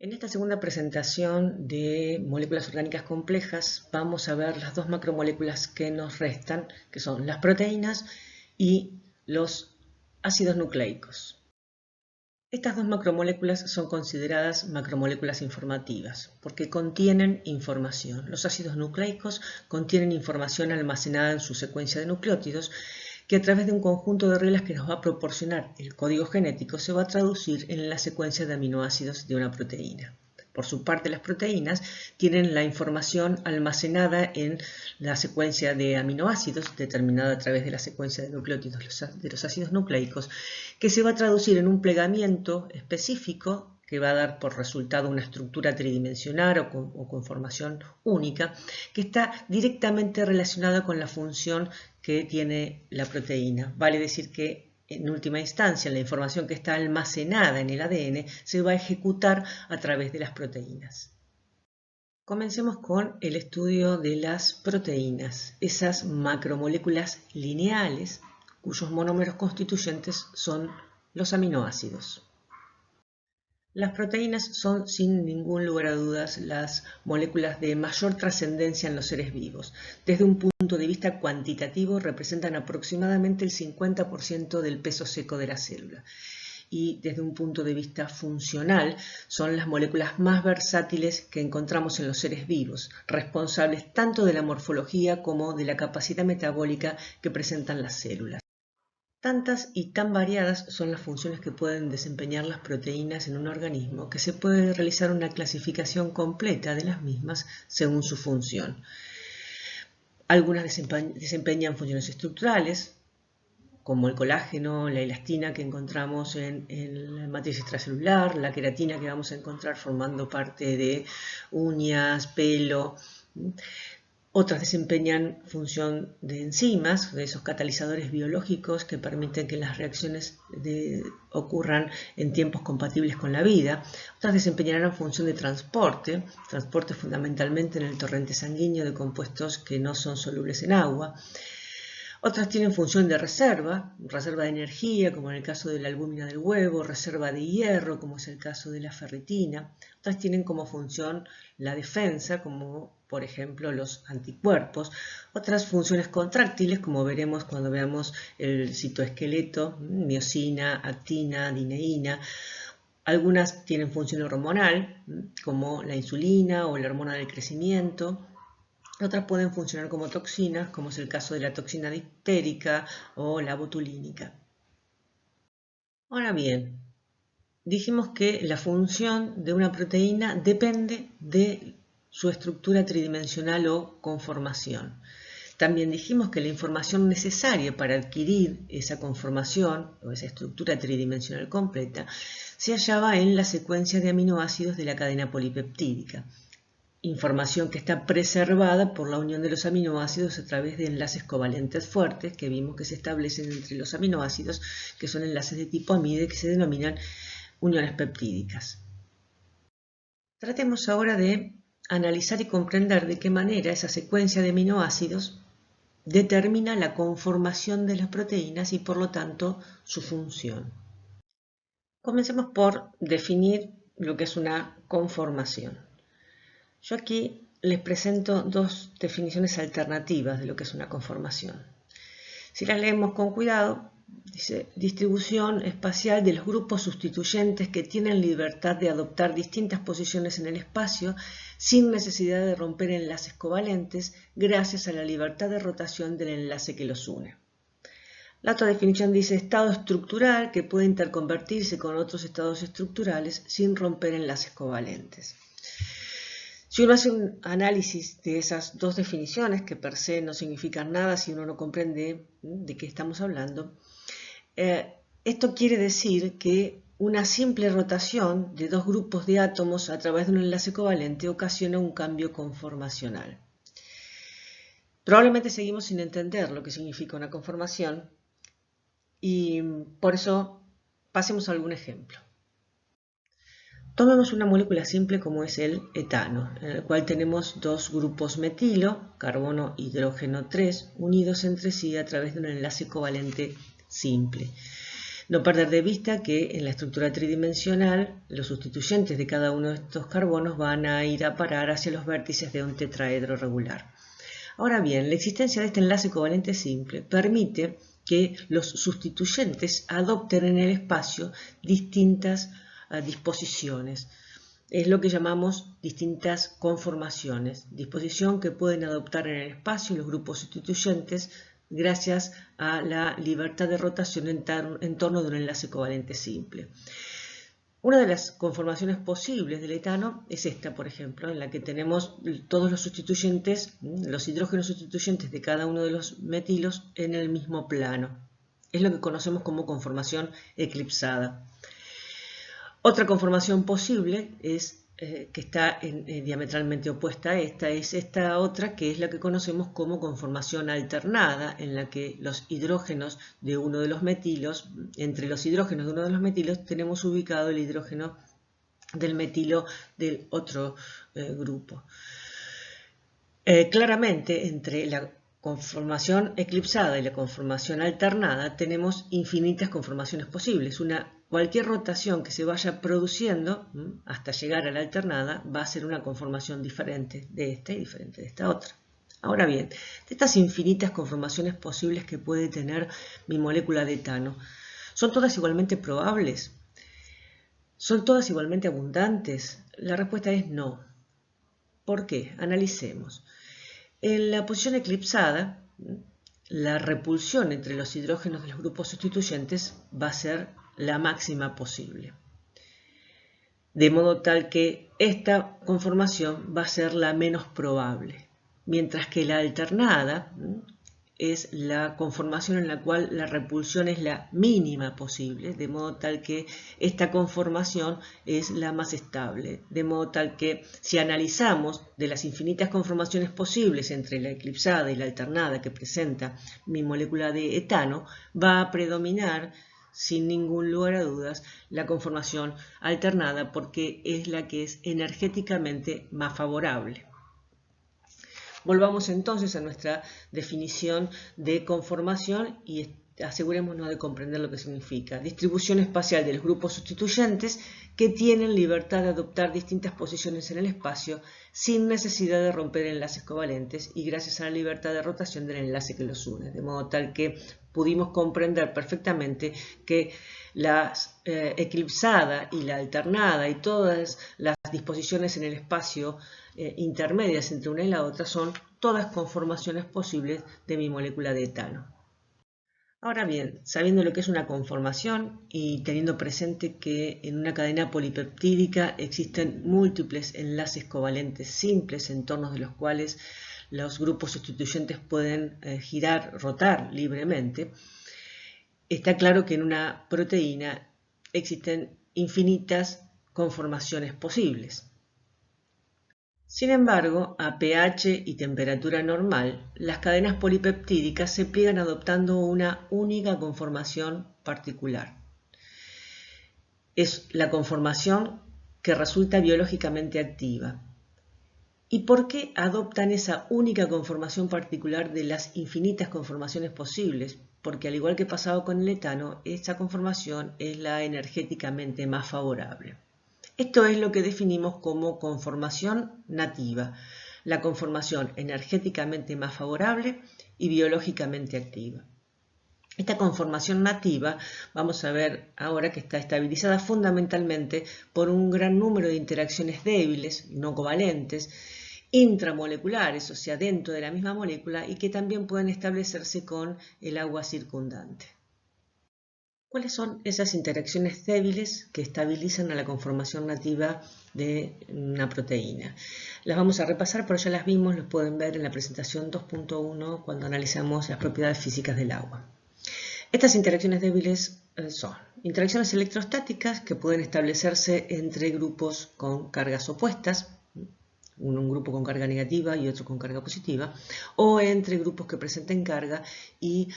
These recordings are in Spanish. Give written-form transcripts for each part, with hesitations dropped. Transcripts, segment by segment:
En esta segunda presentación de moléculas orgánicas complejas vamos a ver las dos macromoléculas que nos restan, que son las proteínas y los ácidos nucleicos. Estas dos macromoléculas son consideradas macromoléculas informativas porque contienen información. Los ácidos nucleicos contienen información almacenada en su secuencia de nucleótidos que a través de un conjunto de reglas que nos va a proporcionar el código genético se va a traducir en la secuencia de aminoácidos de una proteína. Por su parte, las proteínas tienen la información almacenada en la secuencia de aminoácidos, determinada a través de la secuencia de nucleótidos de los ácidos nucleicos, que se va a traducir en un plegamiento específico que va a dar por resultado una estructura tridimensional o conformación única, que está directamente relacionada con la función que tiene la proteína. Vale decir que en última instancia la información que está almacenada en el ADN se va a ejecutar a través de las proteínas. Comencemos con el estudio de las proteínas, esas macromoléculas lineales cuyos monómeros constituyentes son los aminoácidos. Las proteínas son, sin ningún lugar a dudas, las moléculas de mayor trascendencia en los seres vivos. Desde un punto de vista cuantitativo, representan aproximadamente el 50% del peso seco de la célula. Y desde un punto de vista funcional, son las moléculas más versátiles que encontramos en los seres vivos, responsables tanto de la morfología como de la capacidad metabólica que presentan las células. Tantas y tan variadas son las funciones que pueden desempeñar las proteínas en un organismo que se puede realizar una clasificación completa de las mismas según su función. Algunas desempeñan funciones estructurales, como el colágeno, la elastina que encontramos en la matriz extracelular, la queratina que vamos a encontrar formando parte de uñas, pelo. Otras desempeñan función de enzimas, de esos catalizadores biológicos que permiten que las reacciones ocurran en tiempos compatibles con la vida. Otras desempeñarán función de transporte fundamentalmente en el torrente sanguíneo de compuestos que no son solubles en agua. Otras tienen función de reserva de energía, como en el caso de la albúmina del huevo, reserva de hierro, como es el caso de la ferritina. Otras tienen como función la defensa, como por ejemplo los anticuerpos. Otras funciones contráctiles, como veremos cuando veamos el citoesqueleto, miosina, actina, dineína. Algunas tienen función hormonal, como la insulina o la hormona del crecimiento. Otras pueden funcionar como toxinas, como es el caso de la toxina diptérica o la botulínica. Ahora bien, dijimos que la función de una proteína depende de su estructura tridimensional o conformación. También dijimos que la información necesaria para adquirir esa conformación o esa estructura tridimensional completa se hallaba en la secuencia de aminoácidos de la cadena polipeptídica. Información que está preservada por la unión de los aminoácidos a través de enlaces covalentes fuertes que vimos que se establecen entre los aminoácidos, que son enlaces de tipo amide que se denominan uniones peptídicas. Tratemos ahora de analizar y comprender de qué manera esa secuencia de aminoácidos determina la conformación de las proteínas y por lo tanto su función. Comencemos por definir lo que es una conformación. Yo aquí les presento dos definiciones alternativas de lo que es una conformación. Si las leemos con cuidado, dice distribución espacial de los grupos sustituyentes que tienen libertad de adoptar distintas posiciones en el espacio sin necesidad de romper enlaces covalentes gracias a la libertad de rotación del enlace que los une. La otra definición dice estado estructural que puede interconvertirse con otros estados estructurales sin romper enlaces covalentes. Si uno hace un análisis de esas dos definiciones, que per se no significan nada si uno no comprende de qué estamos hablando, esto quiere decir que una simple rotación de dos grupos de átomos a través de un enlace covalente ocasiona un cambio conformacional. Probablemente seguimos sin entender lo que significa una conformación y por eso pasemos a algún ejemplo. Tomemos una molécula simple como es el etano, en el cual tenemos dos grupos metilo, carbono, hidrógeno 3, unidos entre sí a través de un enlace covalente simple. No perder de vista que en la estructura tridimensional los sustituyentes de cada uno de estos carbonos van a ir a parar hacia los vértices de un tetraedro regular. Ahora bien, la existencia de este enlace covalente simple permite que los sustituyentes adopten en el espacio distintas disposiciones. Es lo que llamamos distintas conformaciones, disposición que pueden adoptar en el espacio los grupos sustituyentes gracias a la libertad de rotación en torno de un enlace covalente simple. Una de las conformaciones posibles del etano es esta, por ejemplo, en la que tenemos todos los sustituyentes, los hidrógenos sustituyentes de cada uno de los metilos en el mismo plano. Es lo que conocemos como conformación eclipsada. Otra conformación posible es que está diametralmente opuesta a esta, es esta otra que es la que conocemos como conformación alternada, en la que los hidrógenos de uno de los metilos, entre los hidrógenos de uno de los metilos tenemos ubicado el hidrógeno del metilo del otro grupo. Claramente entre la conformación eclipsada y la conformación alternada tenemos infinitas conformaciones posibles. Cualquier rotación que se vaya produciendo hasta llegar a la alternada va a ser una conformación diferente de esta y diferente de esta otra. Ahora bien, de estas infinitas conformaciones posibles que puede tener mi molécula de etano, ¿son todas igualmente probables? ¿Son todas igualmente abundantes? La respuesta es no. ¿Por qué? Analicemos. En la posición eclipsada, la repulsión entre los hidrógenos de los grupos sustituyentes va a ser la máxima posible. De modo tal que esta conformación va a ser la menos probable, mientras que la alternada es la conformación en la cual la repulsión es la mínima posible, de modo tal que esta conformación es la más estable, de modo tal que si analizamos de las infinitas conformaciones posibles entre la eclipsada y la alternada que presenta mi molécula de etano, va a predominar sin ningún lugar a dudas la conformación alternada porque es la que es energéticamente más favorable. Volvamos entonces a nuestra definición de conformación y asegurémonos de comprender lo que significa. Distribución espacial de los grupos sustituyentes que tienen libertad de adoptar distintas posiciones en el espacio sin necesidad de romper enlaces covalentes y gracias a la libertad de rotación del enlace que los une. De modo tal que pudimos comprender perfectamente que la eclipsada y la alternada y todas las disposiciones en el espacio intermedias entre una y la otra son todas conformaciones posibles de mi molécula de etano. Ahora bien, sabiendo lo que es una conformación y teniendo presente que en una cadena polipeptídica existen múltiples enlaces covalentes simples en torno de los cuales los grupos sustituyentes pueden rotar libremente, está claro que en una proteína existen infinitas conformaciones posibles. Sin embargo, a pH y temperatura normal, las cadenas polipeptídicas se pliegan adoptando una única conformación particular. Es la conformación que resulta biológicamente activa. ¿Y por qué adoptan esa única conformación particular de las infinitas conformaciones posibles? Porque al igual que pasado con el etano, esta conformación es la energéticamente más favorable. Esto es lo que definimos como conformación nativa, la conformación energéticamente más favorable y biológicamente activa. Esta conformación nativa, vamos a ver ahora que está estabilizada fundamentalmente por un gran número de interacciones débiles, no covalentes, intramoleculares, o sea, dentro de la misma molécula y que también pueden establecerse con el agua circundante. ¿Cuáles son esas interacciones débiles que estabilizan a la conformación nativa de una proteína? Las vamos a repasar, pero ya las vimos, los pueden ver en la presentación 2.1 cuando analizamos las propiedades físicas del agua. Estas interacciones débiles son interacciones electrostáticas que pueden establecerse entre grupos con cargas opuestas, un grupo con carga negativa y otro con carga positiva, o entre grupos que presenten carga y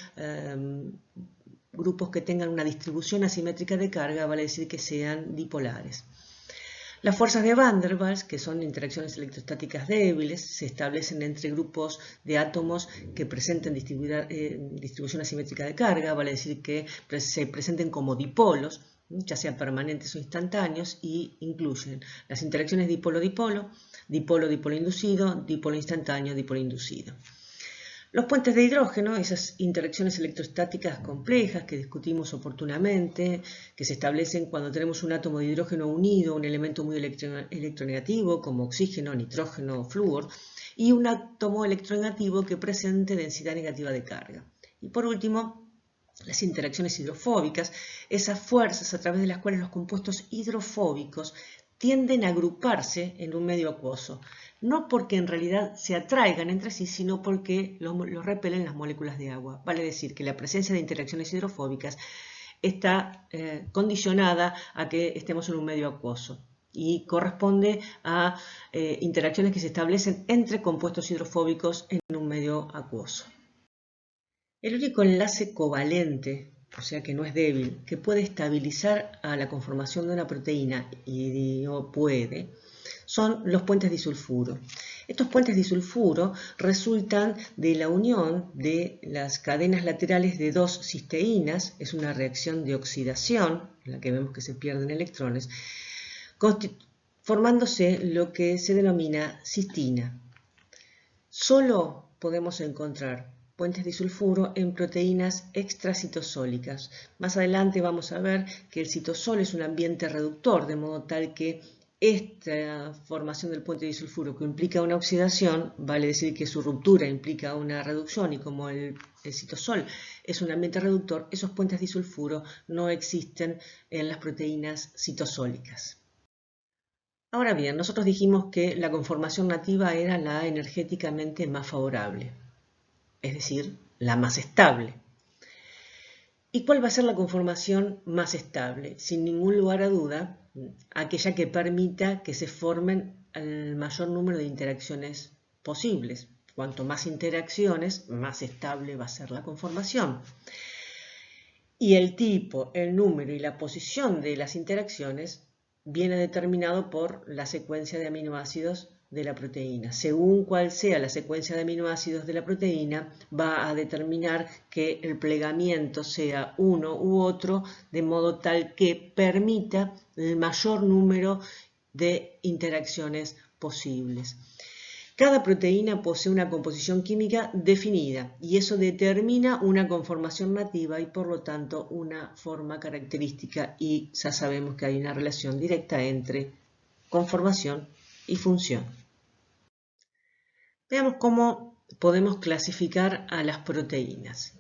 grupos que tengan una distribución asimétrica de carga, vale decir que sean dipolares. Las fuerzas de Van der Waals, que son interacciones electrostáticas débiles, se establecen entre grupos de átomos que presenten distribución asimétrica de carga, vale decir que se presenten como dipolos, ya sea permanentes o instantáneos, y incluyen las interacciones dipolo-dipolo, dipolo-dipolo inducido, dipolo instantáneo, dipolo inducido. Los puentes de hidrógeno, esas interacciones electrostáticas complejas que discutimos oportunamente, que se establecen cuando tenemos un átomo de hidrógeno unido a un elemento muy electronegativo como oxígeno, nitrógeno o flúor, y un átomo electronegativo que presente densidad negativa de carga. Y por último, las interacciones hidrofóbicas, esas fuerzas a través de las cuales los compuestos hidrofóbicos tienden a agruparse en un medio acuoso, no porque en realidad se atraigan entre sí, sino porque los repelen las moléculas de agua. Vale decir que la presencia de interacciones hidrofóbicas está condicionada a que estemos en un medio acuoso y corresponde a interacciones que se establecen entre compuestos hidrofóbicos en un medio acuoso. El único enlace covalente, o sea que no es débil, que puede estabilizar a la conformación de una proteína, y no puede, son los puentes disulfuro. Estos puentes disulfuro resultan de la unión de las cadenas laterales de dos cisteínas, es una reacción de oxidación, en la que vemos que se pierden electrones, formándose lo que se denomina cistina. Solo podemos encontrar puentes disulfuro en proteínas extracitosólicas. Más adelante vamos a ver que el citosol es un ambiente reductor, de modo tal que esta formación del puente disulfuro, que implica una oxidación, vale decir que su ruptura implica una reducción, y como el citosol es un ambiente reductor, esos puentes disulfuro no existen en las proteínas citosólicas. Ahora bien, nosotros dijimos que la conformación nativa era la energéticamente más favorable, es decir, la más estable. ¿Y cuál va a ser la conformación más estable? Sin ningún lugar a duda, aquella que permita que se formen el mayor número de interacciones posibles. Cuanto más interacciones, más estable va a ser la conformación. Y el tipo, el número y la posición de las interacciones viene determinado por la secuencia de aminoácidos de la proteína. Según cuál sea la secuencia de aminoácidos de la proteína, va a determinar que el plegamiento sea uno u otro, de modo tal que permita el mayor número de interacciones posibles. Cada proteína posee una composición química definida y eso determina una conformación nativa y por lo tanto una forma característica, y ya sabemos que hay una relación directa entre conformación y función. Veamos cómo podemos clasificar a las proteínas.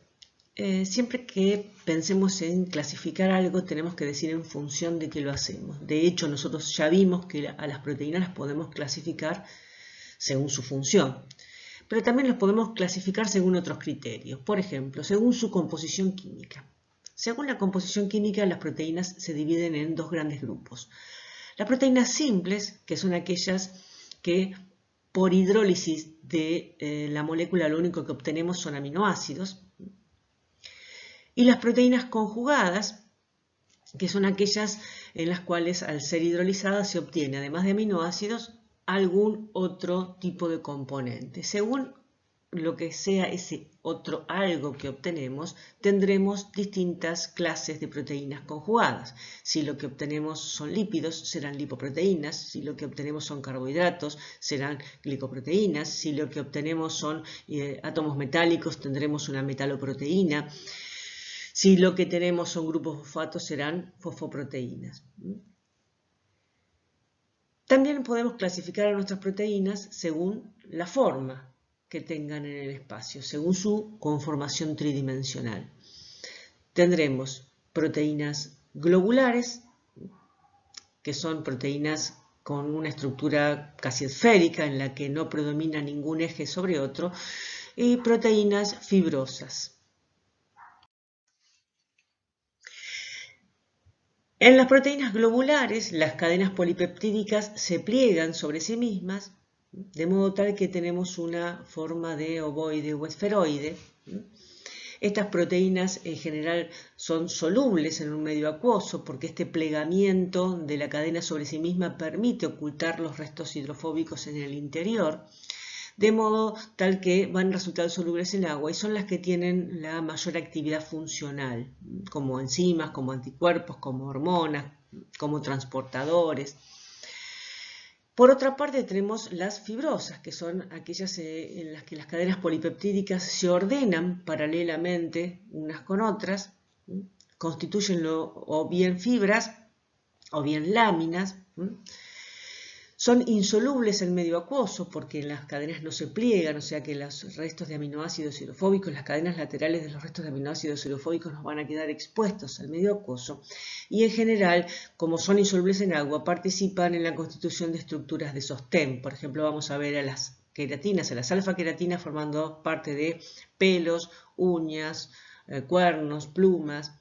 Siempre que pensemos en clasificar algo tenemos que decir en función de qué lo hacemos. De hecho, nosotros ya vimos que a las proteínas las podemos clasificar según su función, pero también los podemos clasificar según otros criterios. Por ejemplo, según su composición química. Según la composición química, las proteínas se dividen en dos grandes grupos. Las proteínas simples, que son aquellas que por hidrólisis de la molécula lo único que obtenemos son aminoácidos. Y las proteínas conjugadas, que son aquellas en las cuales al ser hidrolizadas se obtiene, además de aminoácidos, algún otro tipo de componente. Según lo que sea ese otro algo que obtenemos, tendremos distintas clases de proteínas conjugadas. Si lo que obtenemos son lípidos, serán lipoproteínas. Si lo que obtenemos son carbohidratos, serán glicoproteínas. Si lo que obtenemos son átomos metálicos, tendremos una metaloproteína. Si lo que tenemos son grupos fosfatos, serán fosfoproteínas. También podemos clasificar a nuestras proteínas según la forma que tengan en el espacio, según su conformación tridimensional. Tendremos proteínas globulares, que son proteínas con una estructura casi esférica en la que no predomina ningún eje sobre otro, y proteínas fibrosas. En las proteínas globulares, las cadenas polipeptídicas se pliegan sobre sí mismas, de modo tal que tenemos una forma de ovoide o esferoide. Estas proteínas en general son solubles en un medio acuoso porque este plegamiento de la cadena sobre sí misma permite ocultar los restos hidrofóbicos en el interior, de modo tal que van a resultar solubles en agua y son las que tienen la mayor actividad funcional, como enzimas, como anticuerpos, como hormonas, como transportadores. Por otra parte tenemos las fibrosas, que son aquellas en las que las cadenas polipeptídicas se ordenan paralelamente unas con otras, constituyen o bien fibras o bien láminas. Son insolubles en medio acuoso porque las cadenas no se pliegan, o sea que los restos de aminoácidos hidrofóbicos, las cadenas laterales de los restos de aminoácidos hidrofóbicos nos van a quedar expuestos al medio acuoso y en general, como son insolubles en agua, participan en la constitución de estructuras de sostén. Por ejemplo, vamos a ver a las queratinas, a las alfa-queratinas formando parte de pelos, uñas, cuernos, plumas.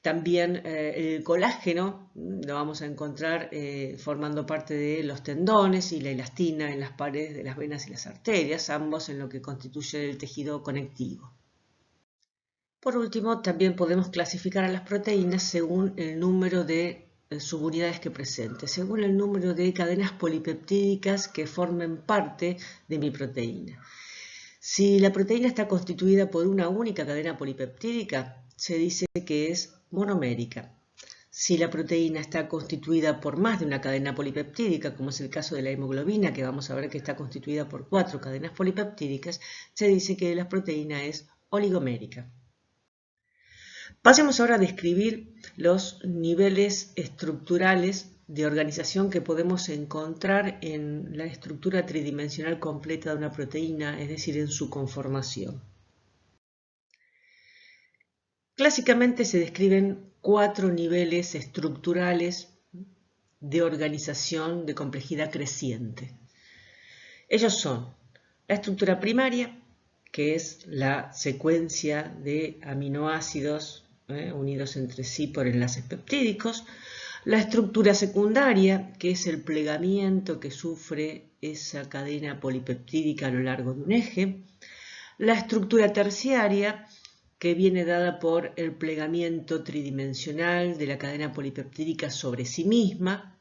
También el colágeno lo vamos a encontrar formando parte de los tendones y la elastina en las paredes de las venas y las arterias, ambos en lo que constituye el tejido conectivo. Por último, también podemos clasificar a las proteínas según el número de subunidades que presente, según el número de cadenas polipeptídicas que formen parte de mi proteína. Si la proteína está constituida por una única cadena polipeptídica, se dice que es monomérica. Si la proteína está constituida por más de una cadena polipeptídica, como es el caso de la hemoglobina, que vamos a ver que está constituida por 4 cadenas polipeptídicas, se dice que la proteína es oligomérica. Pasemos ahora a describir los niveles estructurales de organización que podemos encontrar en la estructura tridimensional completa de una proteína, es decir, en su conformación. Clásicamente se describen 4 niveles estructurales de organización de complejidad creciente. Ellos son la estructura primaria, que es la secuencia de aminoácidos unidos entre sí por enlaces peptídicos, la estructura secundaria, que es el plegamiento que sufre esa cadena polipeptídica a lo largo de un eje, la estructura terciaria, que viene dada por el plegamiento tridimensional de la cadena polipeptídica sobre sí misma,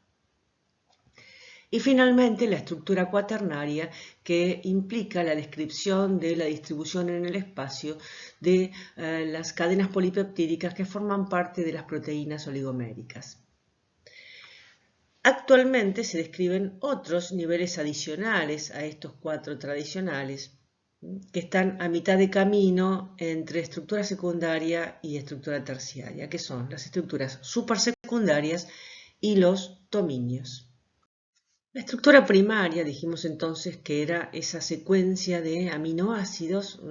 y finalmente la estructura cuaternaria, que implica la descripción de la distribución en el espacio de las cadenas polipeptídicas que forman parte de las proteínas oligoméricas. Actualmente se describen otros niveles adicionales a estos 4 tradicionales, que están a mitad de camino entre estructura secundaria y estructura terciaria, que son las estructuras supersecundarias y los dominios. La estructura primaria, dijimos entonces que era esa secuencia de aminoácidos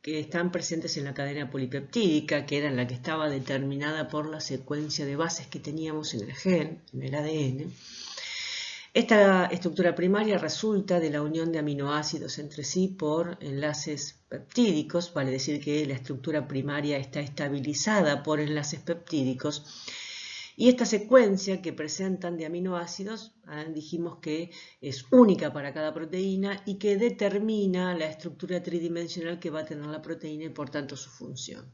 que están presentes en la cadena polipeptídica, que era la que estaba determinada por la secuencia de bases que teníamos en el gen, en el ADN. Esta estructura primaria resulta de la unión de aminoácidos entre sí por enlaces peptídicos, vale decir que la estructura primaria está estabilizada por enlaces peptídicos. Y esta secuencia que presentan de aminoácidos, dijimos que es única para cada proteína y que determina la estructura tridimensional que va a tener la proteína y por tanto su función.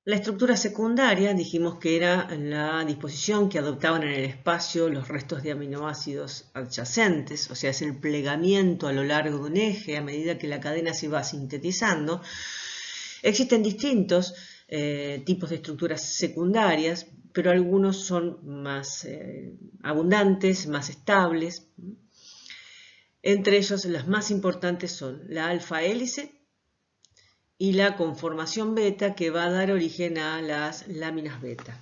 La estructura secundaria dijimos que era la disposición que adoptaban en el espacio los restos de aminoácidos adyacentes, o sea, es el plegamiento a lo largo de un eje a medida que la cadena se va sintetizando. Existen distintos tipos de estructuras secundarias, pero algunos son más abundantes, más estables. Entre ellos, las más importantes son la alfa-hélice y la conformación beta, que va a dar origen a las láminas beta.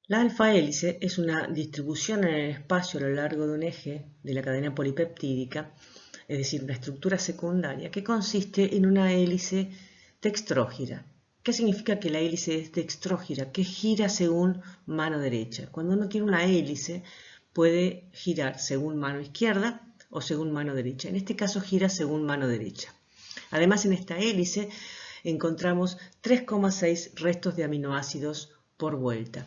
La alfa-hélice es una distribución en el espacio a lo largo de un eje de la cadena polipeptídica, es decir, una estructura secundaria que consiste en una hélice dextrógira. ¿Qué significa que la hélice es dextrógira? Que gira según mano derecha. Cuando uno tiene una hélice, puede girar según mano izquierda o según mano derecha. En este caso gira según mano derecha. Además, en esta hélice encontramos 3,6 restos de aminoácidos por vuelta.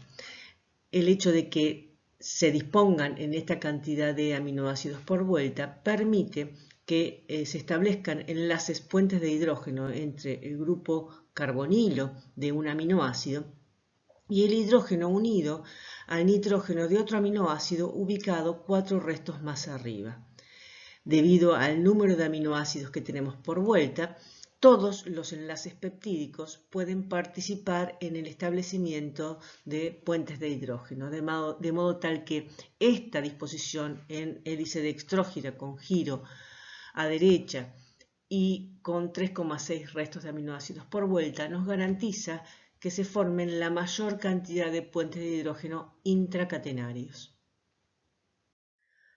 El hecho de que se dispongan en esta cantidad de aminoácidos por vuelta permite que se establezcan enlaces puentes de hidrógeno entre el grupo carbonilo de un aminoácido y el hidrógeno unido al nitrógeno de otro aminoácido ubicado 4 restos más arriba. Debido al número de aminoácidos que tenemos por vuelta, todos los enlaces peptídicos pueden participar en el establecimiento de puentes de hidrógeno, de modo tal que esta disposición en hélice dextrógira con giro a derecha y con 3,6 restos de aminoácidos por vuelta nos garantiza que se formen la mayor cantidad de puentes de hidrógeno intracatenarios.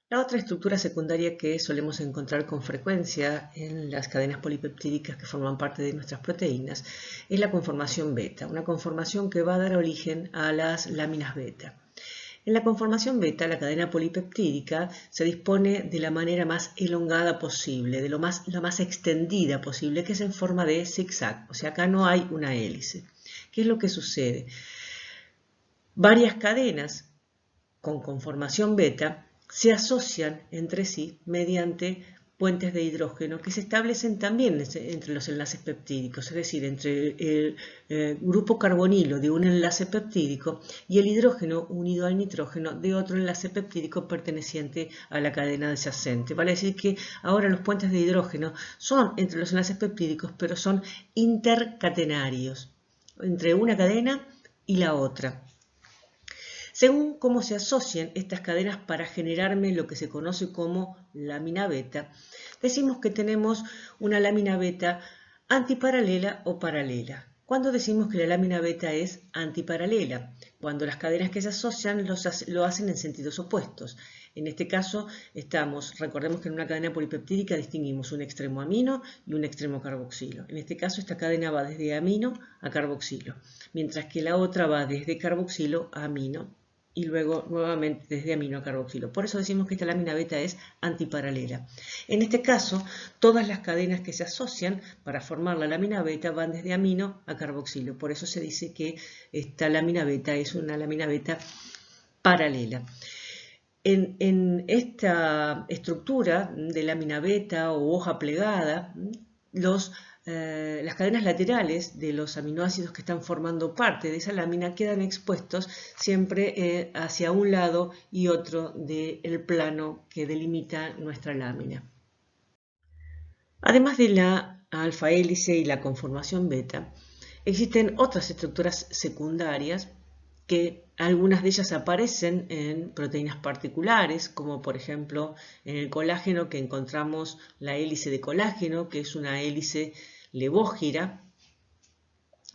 La otra estructura secundaria que solemos encontrar con frecuencia en las cadenas polipeptídicas que forman parte de nuestras proteínas es la conformación beta, una conformación que va a dar origen a las láminas beta. En la conformación beta, la cadena polipeptídica se dispone de la manera más elongada posible, de la más extendida posible, que es en forma de zigzag, o sea, acá no hay una hélice. ¿Qué es lo que sucede? Varias cadenas con conformación beta se asocian entre sí mediante puentes de hidrógeno que se establecen también entre los enlaces peptídicos, es decir, entre el grupo carbonilo de un enlace peptídico y el hidrógeno unido al nitrógeno de otro enlace peptídico perteneciente a la cadena adyacente. Vale decir que ahora los puentes de hidrógeno son entre los enlaces peptídicos, pero son intercatenarios entre una cadena y la otra. Según cómo se asocian estas cadenas para generarme lo que se conoce como lámina beta, decimos que tenemos una lámina beta antiparalela o paralela. ¿Cuándo decimos que la lámina beta es antiparalela? Cuando las cadenas que se asocian lo hacen en sentidos opuestos. En este caso, recordemos que en una cadena polipeptídica distinguimos un extremo amino y un extremo carboxilo. En este caso, esta cadena va desde amino a carboxilo, mientras que la otra va desde carboxilo a amino y luego nuevamente desde amino a carboxilo. Por eso decimos que esta lámina beta es antiparalela. En este caso, todas las cadenas que se asocian para formar la lámina beta van desde amino a carboxilo. Por eso se dice que esta lámina beta es una lámina beta paralela. En esta estructura de lámina beta o hoja plegada, las cadenas laterales de los aminoácidos que están formando parte de esa lámina quedan expuestos siempre hacia un lado y otro del plano que delimita nuestra lámina. Además de la alfa hélice y la conformación beta, existen otras estructuras secundarias que algunas de ellas aparecen en proteínas particulares, como por ejemplo en el colágeno, que encontramos la hélice de colágeno, que es una hélice levógira,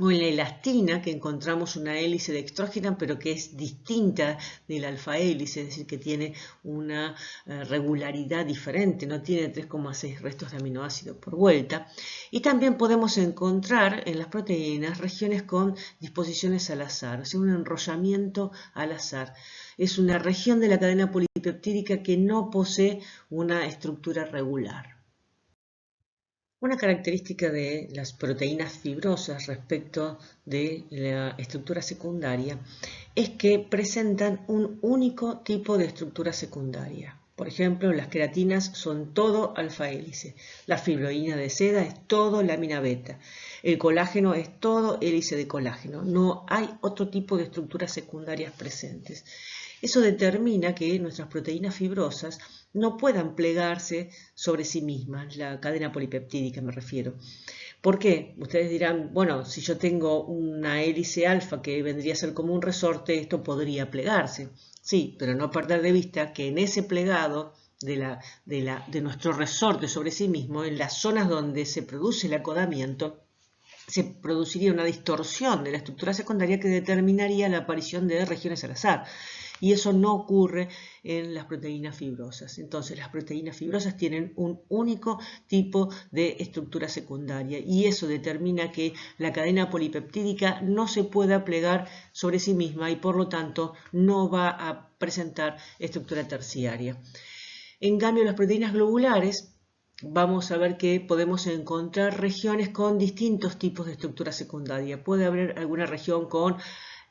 o en la elastina, que encontramos una hélice dextrógena, pero que es distinta de la alfa hélice, es decir, que tiene una regularidad diferente, no tiene 3,6 restos de aminoácidos por vuelta. Y también podemos encontrar en las proteínas regiones con disposiciones al azar, o sea, un enrollamiento al azar. Es una región de la cadena polipeptídica que no posee una estructura regular. Una característica de las proteínas fibrosas respecto de la estructura secundaria es que presentan un único tipo de estructura secundaria. Por ejemplo, las queratinas son todo alfa hélice, la fibroína de seda es todo lámina beta, el colágeno es todo hélice de colágeno, no hay otro tipo de estructuras secundarias presentes. Eso determina que nuestras proteínas fibrosas no puedan plegarse sobre sí mismas, la cadena polipeptídica me refiero. ¿Por qué? Ustedes dirán, bueno, si yo tengo una hélice alfa que vendría a ser como un resorte, esto podría plegarse. Sí, pero no perder de vista que en ese plegado de nuestro resorte sobre sí mismo, en las zonas donde se produce el acodamiento, se produciría una distorsión de la estructura secundaria que determinaría la aparición de regiones al azar. Y eso no ocurre en las proteínas fibrosas. Entonces, las proteínas fibrosas tienen un único tipo de estructura secundaria y eso determina que la cadena polipeptídica no se pueda plegar sobre sí misma y por lo tanto no va a presentar estructura terciaria. En cambio, las proteínas globulares vamos a ver que podemos encontrar regiones con distintos tipos de estructura secundaria. Puede haber alguna región con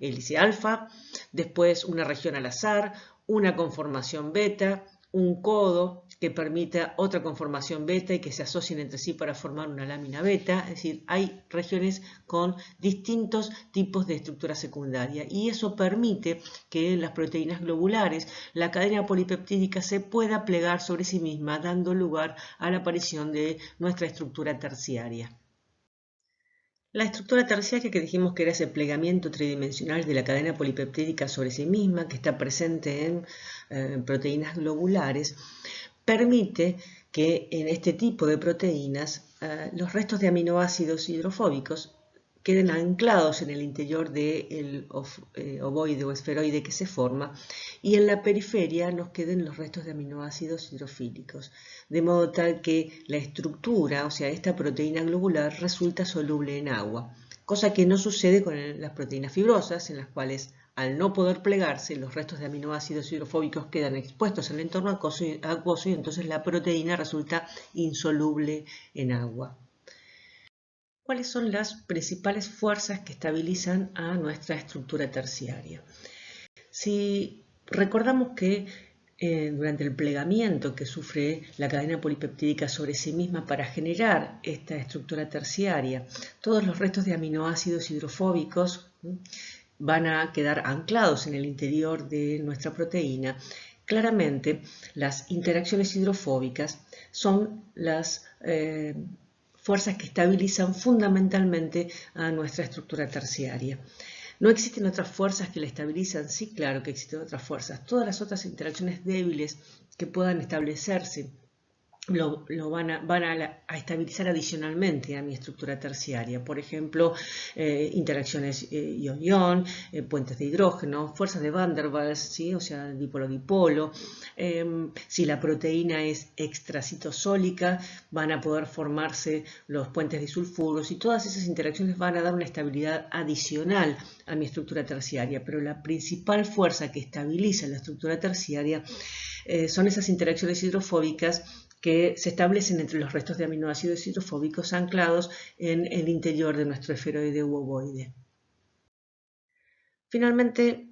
hélice alfa, después una región al azar, una conformación beta, un codo que permita otra conformación beta y que se asocien entre sí para formar una lámina beta. Es decir, hay regiones con distintos tipos de estructura secundaria y eso permite que las proteínas globulares, la cadena polipeptídica, se pueda plegar sobre sí misma, dando lugar a la aparición de nuestra estructura terciaria. La estructura terciaria, que dijimos que era ese plegamiento tridimensional de la cadena polipeptídica sobre sí misma, que está presente en proteínas globulares, permite que en este tipo de proteínas los restos de aminoácidos hidrofóbicos queden anclados en el interior del ovoide o esferoide que se forma y en la periferia nos queden los restos de aminoácidos hidrofílicos, de modo tal que la estructura, o sea, esta proteína globular, resulta soluble en agua, cosa que no sucede con las proteínas fibrosas, en las cuales al no poder plegarse, los restos de aminoácidos hidrofóbicos quedan expuestos en el entorno acuoso y entonces la proteína resulta insoluble en agua. ¿Cuáles son las principales fuerzas que estabilizan a nuestra estructura terciaria? Si recordamos que durante el plegamiento que sufre la cadena polipeptídica sobre sí misma para generar esta estructura terciaria, todos los restos de aminoácidos hidrofóbicos van a quedar anclados en el interior de nuestra proteína. Claramente, las interacciones hidrofóbicas son las fuerzas que estabilizan fundamentalmente a nuestra estructura terciaria. ¿No existen otras fuerzas que la estabilizan? Sí, claro que existen otras fuerzas. Todas las otras interacciones débiles que puedan establecerse lo van a estabilizar adicionalmente a mi estructura terciaria. Por ejemplo, interacciones ion-ion, puentes de hidrógeno, fuerzas de Van der Waals, ¿sí? O sea, dipolo-dipolo. Si la proteína es extracitosólica, van a poder formarse los puentes disulfuros y todas esas interacciones van a dar una estabilidad adicional a mi estructura terciaria. Pero la principal fuerza que estabiliza la estructura terciaria son esas interacciones hidrofóbicas que se establecen entre los restos de aminoácidos hidrofóbicos anclados en el interior de nuestro esferoide u ovoide. Finalmente,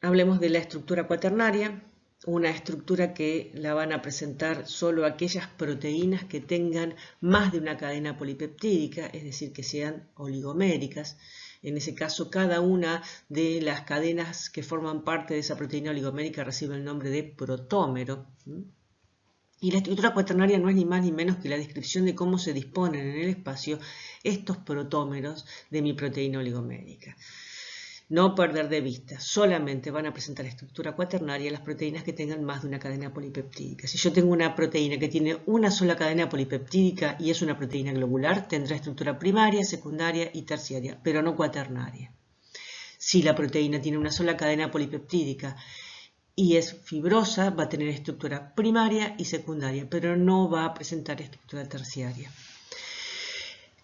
hablemos de la estructura cuaternaria, una estructura que la van a presentar solo aquellas proteínas que tengan más de una cadena polipeptídica, es decir, que sean oligoméricas. En ese caso, cada una de las cadenas que forman parte de esa proteína oligomérica recibe el nombre de protómero. Y la estructura cuaternaria no es ni más ni menos que la descripción de cómo se disponen en el espacio estos protómeros de mi proteína oligomérica. No perder de vista, solamente van a presentar la estructura cuaternaria las proteínas que tengan más de una cadena polipeptídica. Si yo tengo una proteína que tiene una sola cadena polipeptídica y es una proteína globular, tendrá estructura primaria, secundaria y terciaria, pero no cuaternaria. Si la proteína tiene una sola cadena polipeptídica y es fibrosa, va a tener estructura primaria y secundaria, pero no va a presentar estructura terciaria.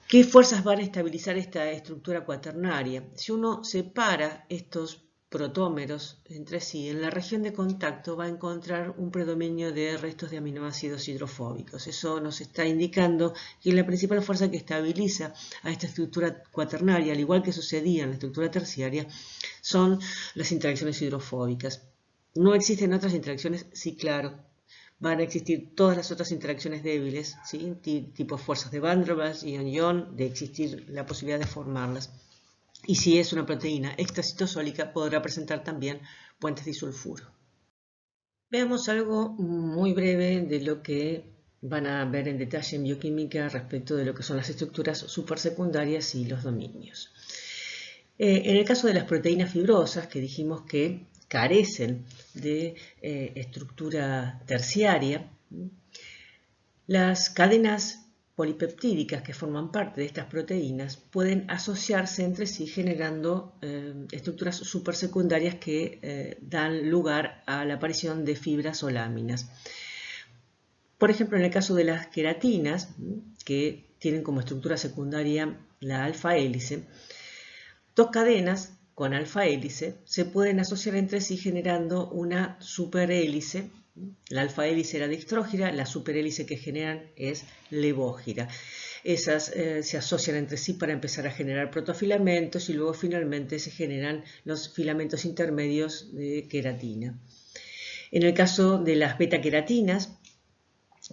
¿Qué fuerzas van a estabilizar esta estructura cuaternaria? Si uno separa estos protómeros entre sí, en la región de contacto va a encontrar un predominio de restos de aminoácidos hidrofóbicos. Eso nos está indicando que la principal fuerza que estabiliza a esta estructura cuaternaria, al igual que sucedía en la estructura terciaria, son las interacciones hidrofóbicas. ¿No existen otras interacciones? Sí, claro. Van a existir todas las otras interacciones débiles, ¿sí? Tipo fuerzas de Van der Waals, ion-ion, de existir la posibilidad de formarlas. Y si es una proteína extracitosólica, podrá presentar también puentes disulfuro. Veamos algo muy breve de lo que van a ver en detalle en bioquímica respecto de lo que son las estructuras supersecundarias y los dominios. En el caso de las proteínas fibrosas, que dijimos que carecen de estructura terciaria, las cadenas polipeptídicas que forman parte de estas proteínas pueden asociarse entre sí generando estructuras supersecundarias que dan lugar a la aparición de fibras o láminas. Por ejemplo, en el caso de las queratinas, que tienen como estructura secundaria la alfa hélice, dos cadenas con alfa hélice se pueden asociar entre sí generando una superhélice. La alfa hélice era dextrógira, la superhélice que generan es levógira. Esas se asocian entre sí para empezar a generar protofilamentos y luego finalmente se generan los filamentos intermedios de queratina. En el caso de las beta-queratinas,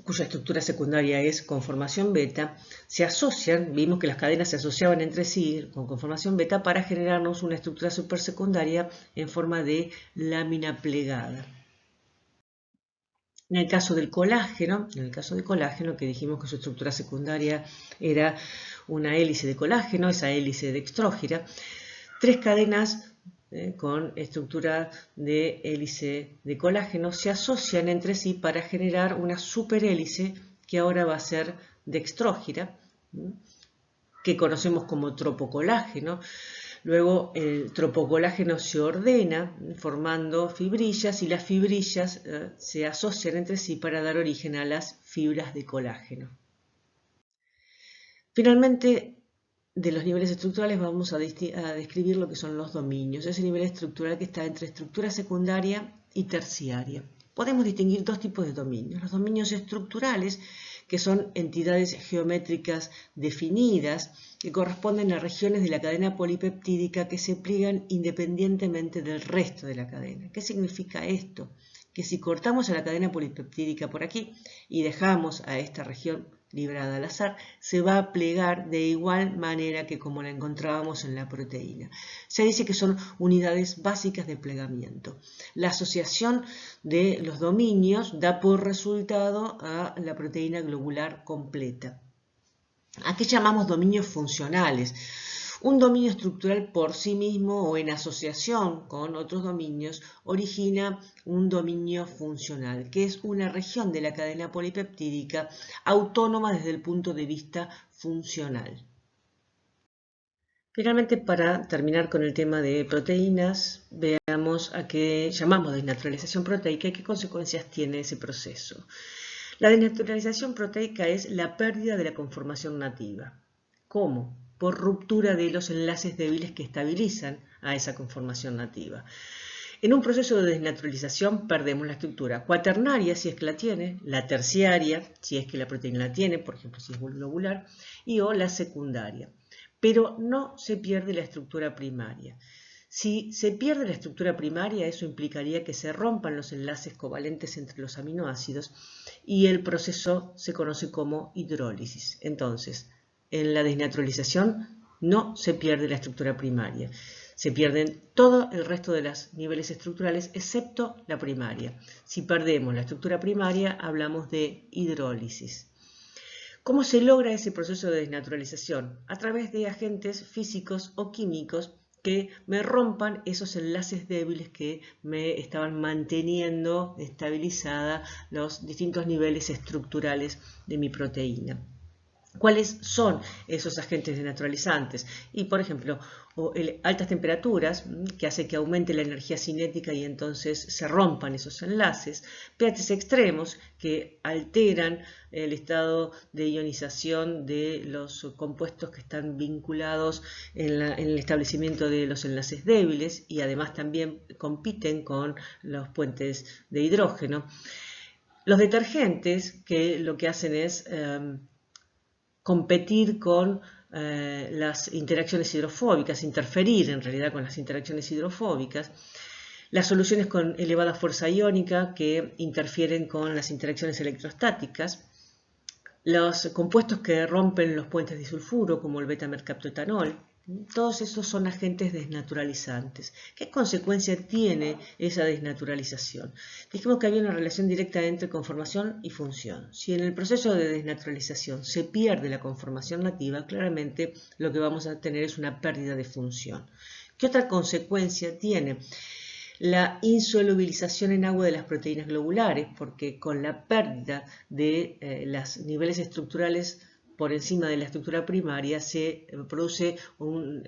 cuya estructura secundaria es conformación beta, se asocian, vimos que las cadenas se asociaban entre sí con conformación beta para generarnos una estructura supersecundaria en forma de lámina plegada. En el caso del colágeno, que dijimos que su estructura secundaria era una hélice de colágeno, esa hélice dextrógira, tres cadenas con estructura de hélice de colágeno se asocian entre sí para generar una superhélice que ahora va a ser dextrógira, que conocemos como tropocolágeno. Luego el tropocolágeno se ordena formando fibrillas y las fibrillas se asocian entre sí para dar origen a las fibras de colágeno. Finalmente, de los niveles estructurales vamos a describir lo que son los dominios, ese nivel estructural que está entre estructura secundaria y terciaria. Podemos distinguir dos tipos de dominios. Los dominios estructurales, que son entidades geométricas definidas, que corresponden a regiones de la cadena polipeptídica que se pliegan independientemente del resto de la cadena. ¿Qué significa esto? Que si cortamos a la cadena polipeptídica por aquí y dejamos a esta región librada al azar, se va a plegar de igual manera que como la encontrábamos en la proteína. Se dice que son unidades básicas de plegamiento. La asociación de los dominios da por resultado a la proteína globular completa. ¿A qué llamamos dominios funcionales? Un dominio estructural por sí mismo o en asociación con otros dominios origina un dominio funcional, que es una región de la cadena polipeptídica autónoma desde el punto de vista funcional. Finalmente, para terminar con el tema de proteínas, veamos a qué llamamos desnaturalización proteica y qué consecuencias tiene ese proceso. La desnaturalización proteica es la pérdida de la conformación nativa. ¿Cómo? Por ruptura de los enlaces débiles que estabilizan a esa conformación nativa. En un proceso de desnaturalización perdemos la estructura cuaternaria, si es que la tiene, la terciaria, si es que la proteína la tiene, por ejemplo, si es globular, o la secundaria. Pero no se pierde la estructura primaria. Si se pierde la estructura primaria, eso implicaría que se rompan los enlaces covalentes entre los aminoácidos y el proceso se conoce como hidrólisis. Entonces, en la desnaturalización no se pierde la estructura primaria. Se pierden todo el resto de los niveles estructurales excepto la primaria. Si perdemos la estructura primaria, hablamos de hidrólisis. ¿Cómo se logra ese proceso de desnaturalización? A través de agentes físicos o químicos que me rompan esos enlaces débiles que me estaban manteniendo estabilizada los distintos niveles estructurales de mi proteína. ¿Cuáles son esos agentes desnaturalizantes? Y, por ejemplo, altas temperaturas, que hace que aumente la energía cinética y entonces se rompan esos enlaces. pHs extremos, que alteran el estado de ionización de los compuestos que están vinculados en el establecimiento de los enlaces débiles y además también compiten con los puentes de hidrógeno. Los detergentes, que lo que hacen es competir con las interacciones hidrofóbicas, interferir en realidad con las interacciones hidrofóbicas, las soluciones con elevada fuerza iónica que interfieren con las interacciones electrostáticas, los compuestos que rompen los puentes disulfuro como el beta-mercaptoetanol, todos esos son agentes desnaturalizantes. ¿Qué consecuencia tiene esa desnaturalización? Dijimos que había una relación directa entre conformación y función. Si en el proceso de desnaturalización se pierde la conformación nativa, claramente lo que vamos a tener es una pérdida de función. ¿Qué otra consecuencia tiene? La insolubilización en agua de las proteínas globulares, porque con la pérdida de los niveles estructurales por encima de la estructura primaria se produce un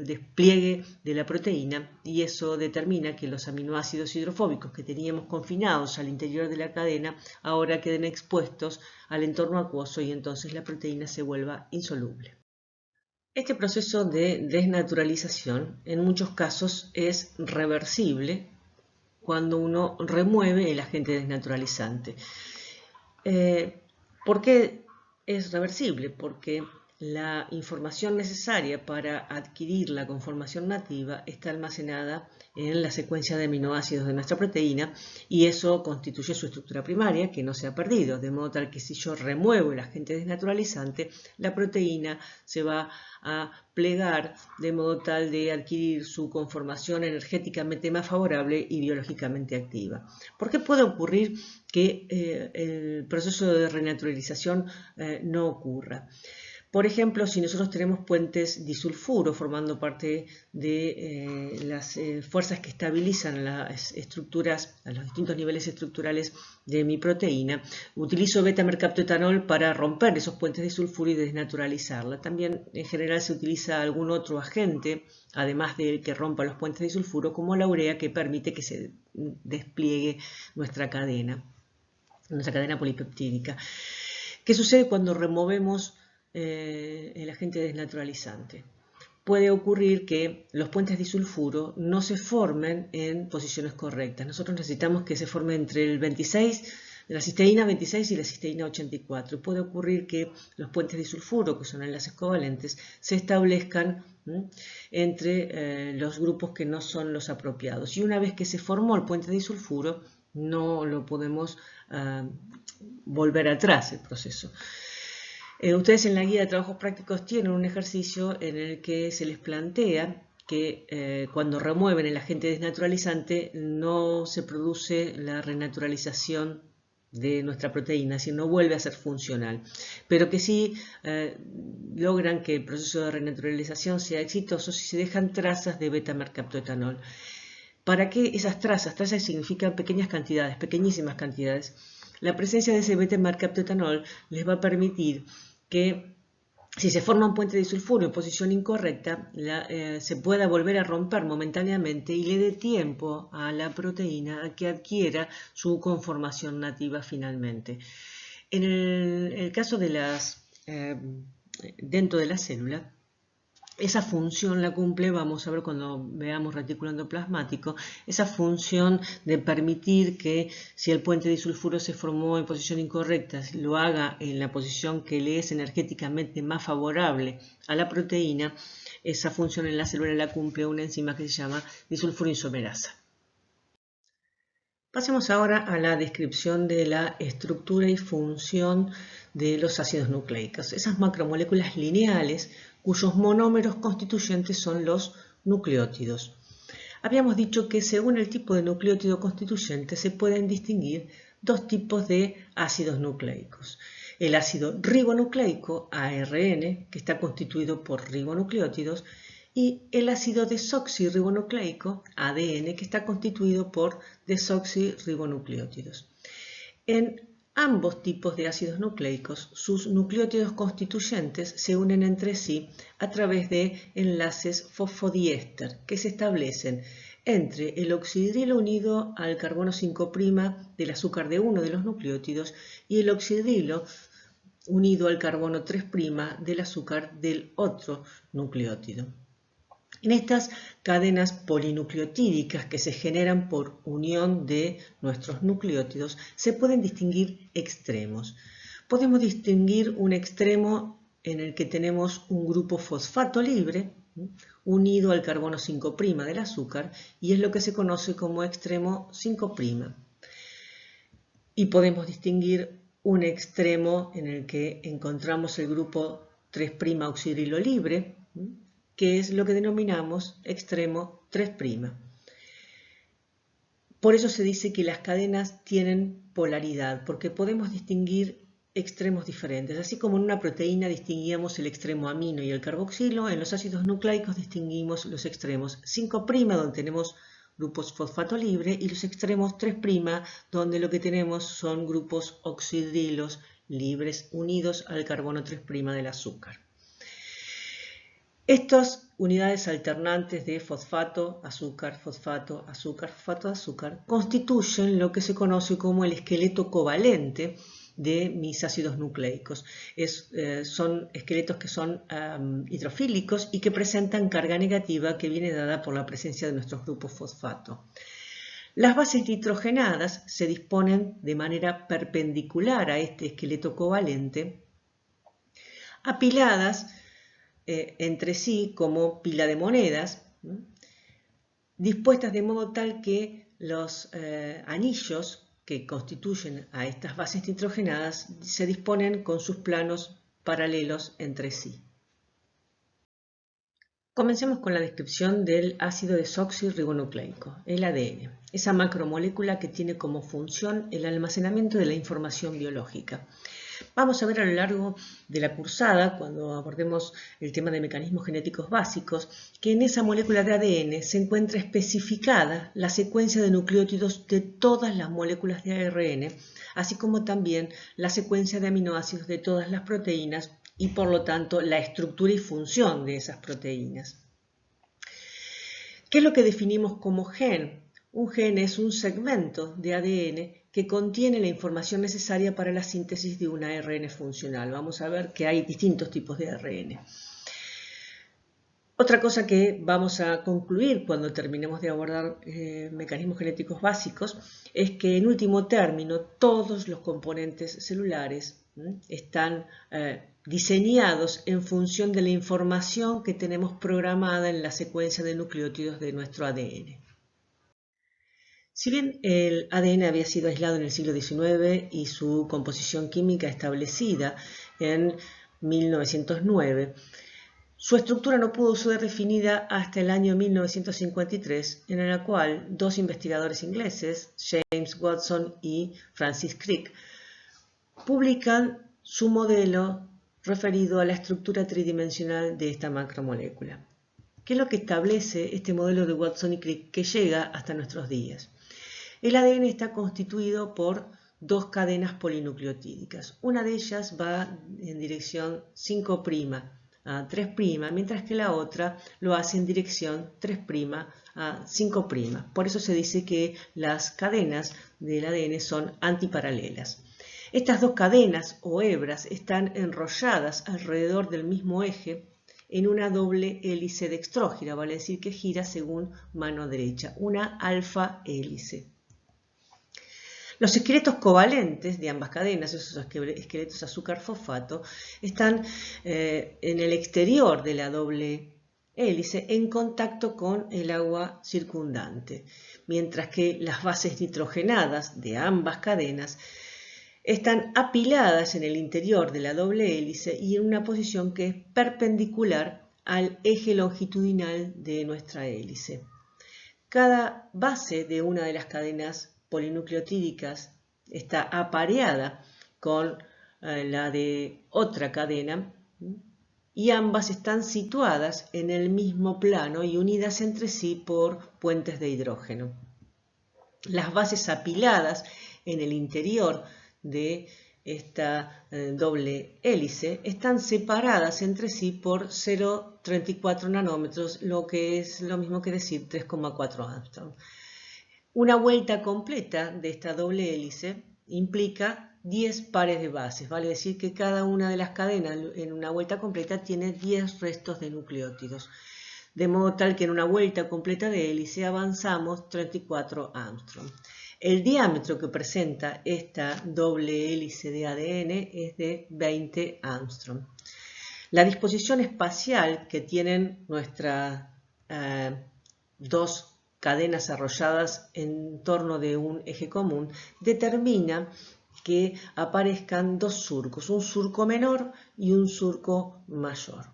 despliegue de la proteína y eso determina que los aminoácidos hidrofóbicos que teníamos confinados al interior de la cadena ahora queden expuestos al entorno acuoso y entonces la proteína se vuelva insoluble. Este proceso de desnaturalización en muchos casos es reversible cuando uno remueve el agente desnaturalizante. ¿Por qué es reversible? Porque la información necesaria para adquirir la conformación nativa está almacenada en la secuencia de aminoácidos de nuestra proteína y eso constituye su estructura primaria, que no se ha perdido, de modo tal que si yo remuevo el agente desnaturalizante, la proteína se va a plegar de modo tal de adquirir su conformación energéticamente más favorable y biológicamente activa. ¿Por qué puede ocurrir que el proceso de renaturalización no ocurra? Por ejemplo, si nosotros tenemos puentes disulfuro formando parte de las fuerzas que estabilizan las estructuras, a los distintos niveles estructurales de mi proteína, utilizo beta-mercaptoetanol para romper esos puentes disulfuro y desnaturalizarla. También en general se utiliza algún otro agente, además del que rompa los puentes disulfuro, como la urea, que permite que se despliegue nuestra cadena polipeptídica. ¿Qué sucede cuando removemos el agente desnaturalizante? Puede ocurrir que los puentes disulfuro no se formen en posiciones correctas. Nosotros necesitamos que se formen entre el 26, la cisteína 26 y la cisteína 84. Puede ocurrir que los puentes disulfuro, que son enlaces covalentes, se establezcan entre los grupos que no son los apropiados. Y una vez que se formó el puente disulfuro, no lo podemos volver atrás el proceso. Ustedes en la guía de trabajos prácticos tienen un ejercicio en el que se les plantea que cuando remueven el agente desnaturalizante no se produce la renaturalización de nuestra proteína, si no vuelve a ser funcional, pero que sí logran que el proceso de renaturalización sea exitoso si se dejan trazas de beta-mercaptoetanol. ¿Para qué esas trazas? Trazas significan pequeñas cantidades, pequeñísimas cantidades. La presencia de ese beta-mercaptoetanol les va a permitir que si se forma un puente disulfuro en posición incorrecta, se pueda volver a romper momentáneamente y le dé tiempo a la proteína a que adquiera su conformación nativa finalmente. En el caso de dentro de la célula, esa función la cumple, vamos a ver cuando veamos retículo endoplasmático, esa función de permitir que si el puente disulfuro se formó en posición incorrecta, lo haga en la posición que le es energéticamente más favorable a la proteína. Esa función en la célula la cumple una enzima que se llama disulfurinsomerasa. Pasemos ahora a la descripción de la estructura y función de los ácidos nucleicos, esas macromoléculas lineales cuyos monómeros constituyentes son los nucleótidos. Habíamos dicho que según el tipo de nucleótido constituyente se pueden distinguir dos tipos de ácidos nucleicos. El ácido ribonucleico, ARN, que está constituido por ribonucleótidos, y el ácido desoxirribonucleico, ADN, que está constituido por desoxirribonucleótidos. En ambos tipos de ácidos nucleicos, sus nucleótidos constituyentes se unen entre sí a través de enlaces fosfodiéster que se establecen entre el oxidrilo unido al carbono 5' del azúcar de uno de los nucleótidos y el oxidrilo unido al carbono 3' del azúcar del otro nucleótido. En estas cadenas polinucleotídicas que se generan por unión de nuestros nucleótidos se pueden distinguir extremos. Podemos distinguir un extremo en el que tenemos un grupo fosfato libre unido al carbono 5' del azúcar y es lo que se conoce como extremo 5'. Y podemos distinguir un extremo en el que encontramos el grupo 3' oxidrilo libre, que es lo que denominamos extremo 3'. Por eso se dice que las cadenas tienen polaridad, porque podemos distinguir extremos diferentes. Así como en una proteína distinguíamos el extremo amino y el carboxilo, en los ácidos nucleicos distinguimos los extremos 5', donde tenemos grupos fosfato libre, y los extremos 3', donde lo que tenemos son grupos oxidrilos libres unidos al carbono 3' del azúcar. Estas unidades alternantes de fosfato, azúcar, fosfato, azúcar, fosfato, azúcar constituyen lo que se conoce como el esqueleto covalente de mis ácidos nucleicos. Son esqueletos que son hidrofílicos y que presentan carga negativa que viene dada por la presencia de nuestros grupos fosfato. Las bases nitrogenadas se disponen de manera perpendicular a este esqueleto covalente apiladas entre sí como pila de monedas, dispuestas de modo tal que los anillos que constituyen a estas bases nitrogenadas se disponen con sus planos paralelos entre sí. Comencemos con la descripción del ácido desoxirribonucleico, el ADN, esa macromolécula que tiene como función el almacenamiento de la información biológica. Vamos a ver a lo largo de la cursada, cuando abordemos el tema de mecanismos genéticos básicos, que en esa molécula de ADN se encuentra especificada la secuencia de nucleótidos de todas las moléculas de ARN, así como también la secuencia de aminoácidos de todas las proteínas y por lo tanto la estructura y función de esas proteínas. ¿Qué es lo que definimos como gen? Un gen es un segmento de ADN que contiene la información necesaria para la síntesis de un ARN funcional. Vamos a ver que hay distintos tipos de ARN. Otra cosa que vamos a concluir cuando terminemos de abordar mecanismos genéticos básicos es que en último término todos los componentes celulares están diseñados en función de la información que tenemos programada en la secuencia de nucleótidos de nuestro ADN. Si bien el ADN había sido aislado en el siglo XIX y su composición química establecida en 1909, su estructura no pudo ser definida hasta el año 1953, en el cual dos investigadores ingleses, James Watson y Francis Crick, publican su modelo referido a la estructura tridimensional de esta macromolécula. ¿Qué es lo que establece este modelo de Watson y Crick que llega hasta nuestros días? El ADN está constituido por dos cadenas polinucleotídicas. Una de ellas va en dirección 5' a 3', mientras que la otra lo hace en dirección 3' a 5'. Por eso se dice que las cadenas del ADN son antiparalelas. Estas dos cadenas o hebras están enrolladas alrededor del mismo eje en una doble hélice dextrógira, vale decir que gira según mano derecha, una alfa hélice. Los esqueletos covalentes de ambas cadenas, esos esqueletos azúcar-fosfato, están en el exterior de la doble hélice en contacto con el agua circundante, mientras que las bases nitrogenadas de ambas cadenas están apiladas en el interior de la doble hélice y en una posición que es perpendicular al eje longitudinal de nuestra hélice. Cada base de una de las cadenas polinucleotídicas está apareada con la de otra cadena y ambas están situadas en el mismo plano y unidas entre sí por puentes de hidrógeno. Las bases apiladas en el interior de esta doble hélice están separadas entre sí por 0,34 nanómetros, lo que es lo mismo que decir 3,4 Armstrong. Una vuelta completa de esta doble hélice implica 10 pares de bases, vale decir que cada una de las cadenas en una vuelta completa tiene 10 restos de nucleótidos, de modo tal que en una vuelta completa de hélice avanzamos 34 Armstrong. El diámetro que presenta esta doble hélice de ADN es de 20 Armstrong. La disposición espacial que tienen nuestras dos cadenas arrolladas en torno de un eje común determina que aparezcan dos surcos, un surco menor y un surco mayor.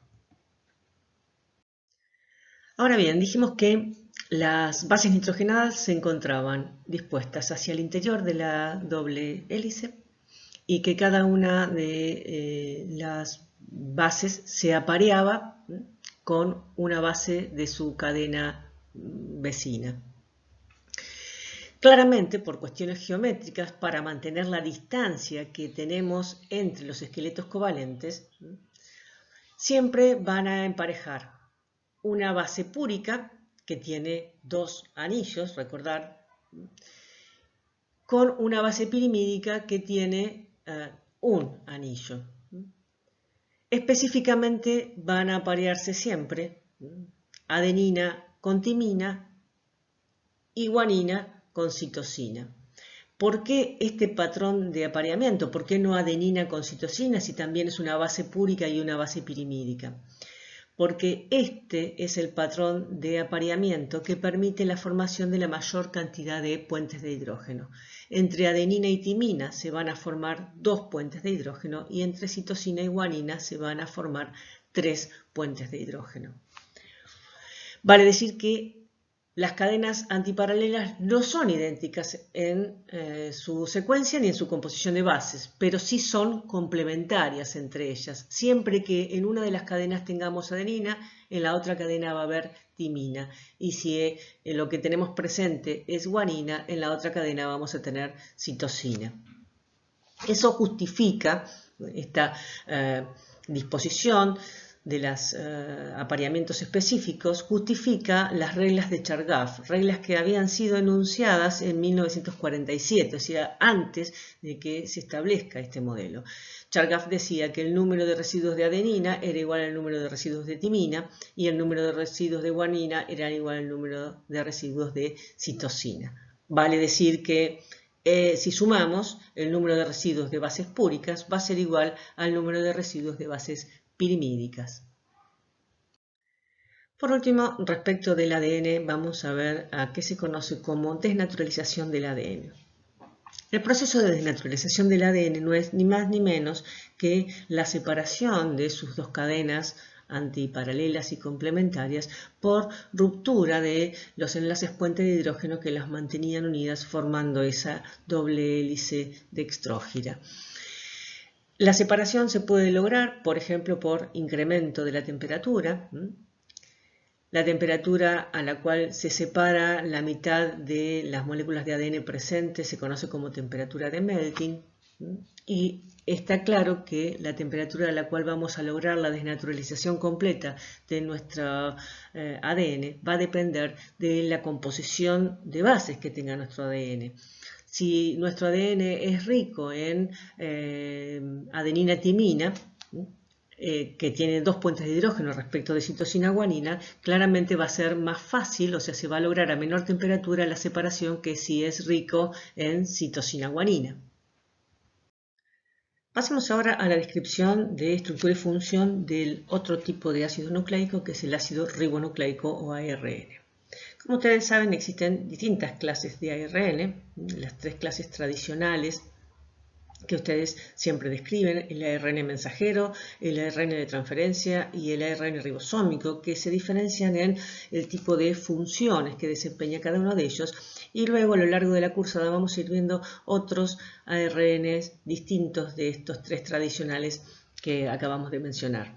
Ahora bien, dijimos que las bases nitrogenadas se encontraban dispuestas hacia el interior de la doble hélice y que cada una de las bases se apareaba con una base de su cadena vecina. Claramente, por cuestiones geométricas, para mantener la distancia que tenemos entre los esqueletos covalentes, siempre van a emparejar una base púrica que tiene dos anillos, recordar, con una base pirimídica que tiene un anillo. Específicamente van a aparearse siempre adenina con timina y guanina con citosina. ¿Por qué este patrón de apareamiento? ¿Por qué no adenina con citosina si también es una base púrica y una base pirimídica? Porque este es el patrón de apareamiento que permite la formación de la mayor cantidad de puentes de hidrógeno. Entre adenina y timina se van a formar 2 puentes de hidrógeno y entre citosina y guanina se van a formar 3 puentes de hidrógeno. Vale decir que las cadenas antiparalelas no son idénticas en su secuencia ni en su composición de bases, pero sí son complementarias entre ellas. Siempre que en una de las cadenas tengamos adenina, en la otra cadena va a haber timina. Y si lo que tenemos presente es guanina, en la otra cadena vamos a tener citosina. Eso justifica esta disposición de los apareamientos específicos, justifica las reglas de Chargaff, reglas que habían sido enunciadas en 1947, o sea, antes de que se establezca este modelo. Chargaff decía que el número de residuos de adenina era igual al número de residuos de timina y el número de residuos de guanina era igual al número de residuos de citosina. Vale decir que si sumamos, el número de residuos de bases púricas va a ser igual al número de residuos de bases pirimídicas. Por último, respecto del ADN, vamos a ver a qué se conoce como desnaturalización del ADN. El proceso de desnaturalización del ADN no es ni más ni menos que la separación de sus dos cadenas antiparalelas y complementarias por ruptura de los enlaces puente de hidrógeno que las mantenían unidas formando esa doble hélice dextrógira. La separación se puede lograr, por ejemplo, por incremento de la temperatura. La temperatura a la cual se separa la mitad de las moléculas de ADN presentes se conoce como temperatura de melting. Y está claro que la temperatura a la cual vamos a lograr la desnaturalización completa de nuestro ADN va a depender de la composición de bases que tenga nuestro ADN. Si nuestro ADN es rico en adenina-timina, que tiene 2 puentes de hidrógeno respecto de citosina-guanina, claramente va a ser más fácil, o sea, se va a lograr a menor temperatura la separación que si es rico en citosina-guanina. Pasemos ahora a la descripción de estructura y función del otro tipo de ácido nucleico, que es el ácido ribonucleico o ARN. Como ustedes saben, existen distintas clases de ARN, las 3 clases tradicionales que ustedes siempre describen, el ARN mensajero, el ARN de transferencia y el ARN ribosómico, que se diferencian en el tipo de funciones que desempeña cada uno de ellos. Y luego a lo largo de la cursada vamos a ir viendo otros ARNs distintos de estos 3 tradicionales que acabamos de mencionar.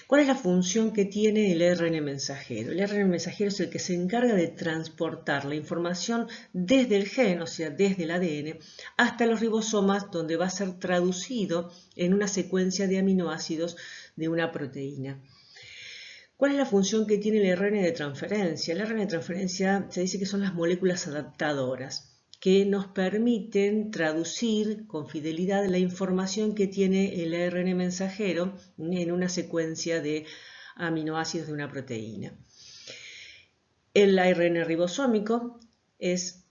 ¿Cuál es la función que tiene el ARN mensajero? El ARN mensajero es el que se encarga de transportar la información desde el gen, o sea, desde el ADN, hasta los ribosomas, donde va a ser traducido en una secuencia de aminoácidos de una proteína. ¿Cuál es la función que tiene el ARN de transferencia? El ARN de transferencia se dice que son las moléculas adaptadoras que nos permiten traducir con fidelidad la información que tiene el ARN mensajero en una secuencia de aminoácidos de una proteína. El ARN ribosómico es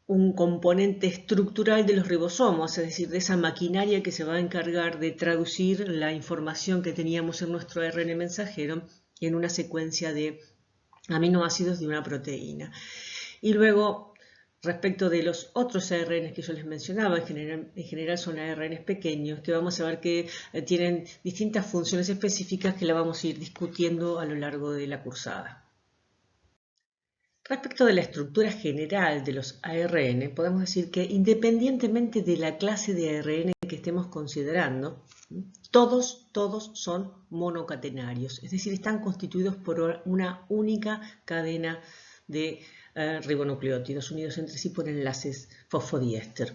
un componente estructural de los ribosomas, es decir, de esa maquinaria que se va a encargar de traducir la información que teníamos en nuestro ARN mensajero en una secuencia de aminoácidos de una proteína. Y luego, respecto de los otros ARNs que yo les mencionaba, en general son ARNs pequeños, que vamos a ver que tienen distintas funciones específicas que la vamos a ir discutiendo a lo largo de la cursada. Respecto de la estructura general de los ARN, podemos decir que independientemente de la clase de ARN que estemos considerando, todos son monocatenarios, es decir, están constituidos por una única cadena de ribonucleótidos unidos entre sí por enlaces fosfodiéster.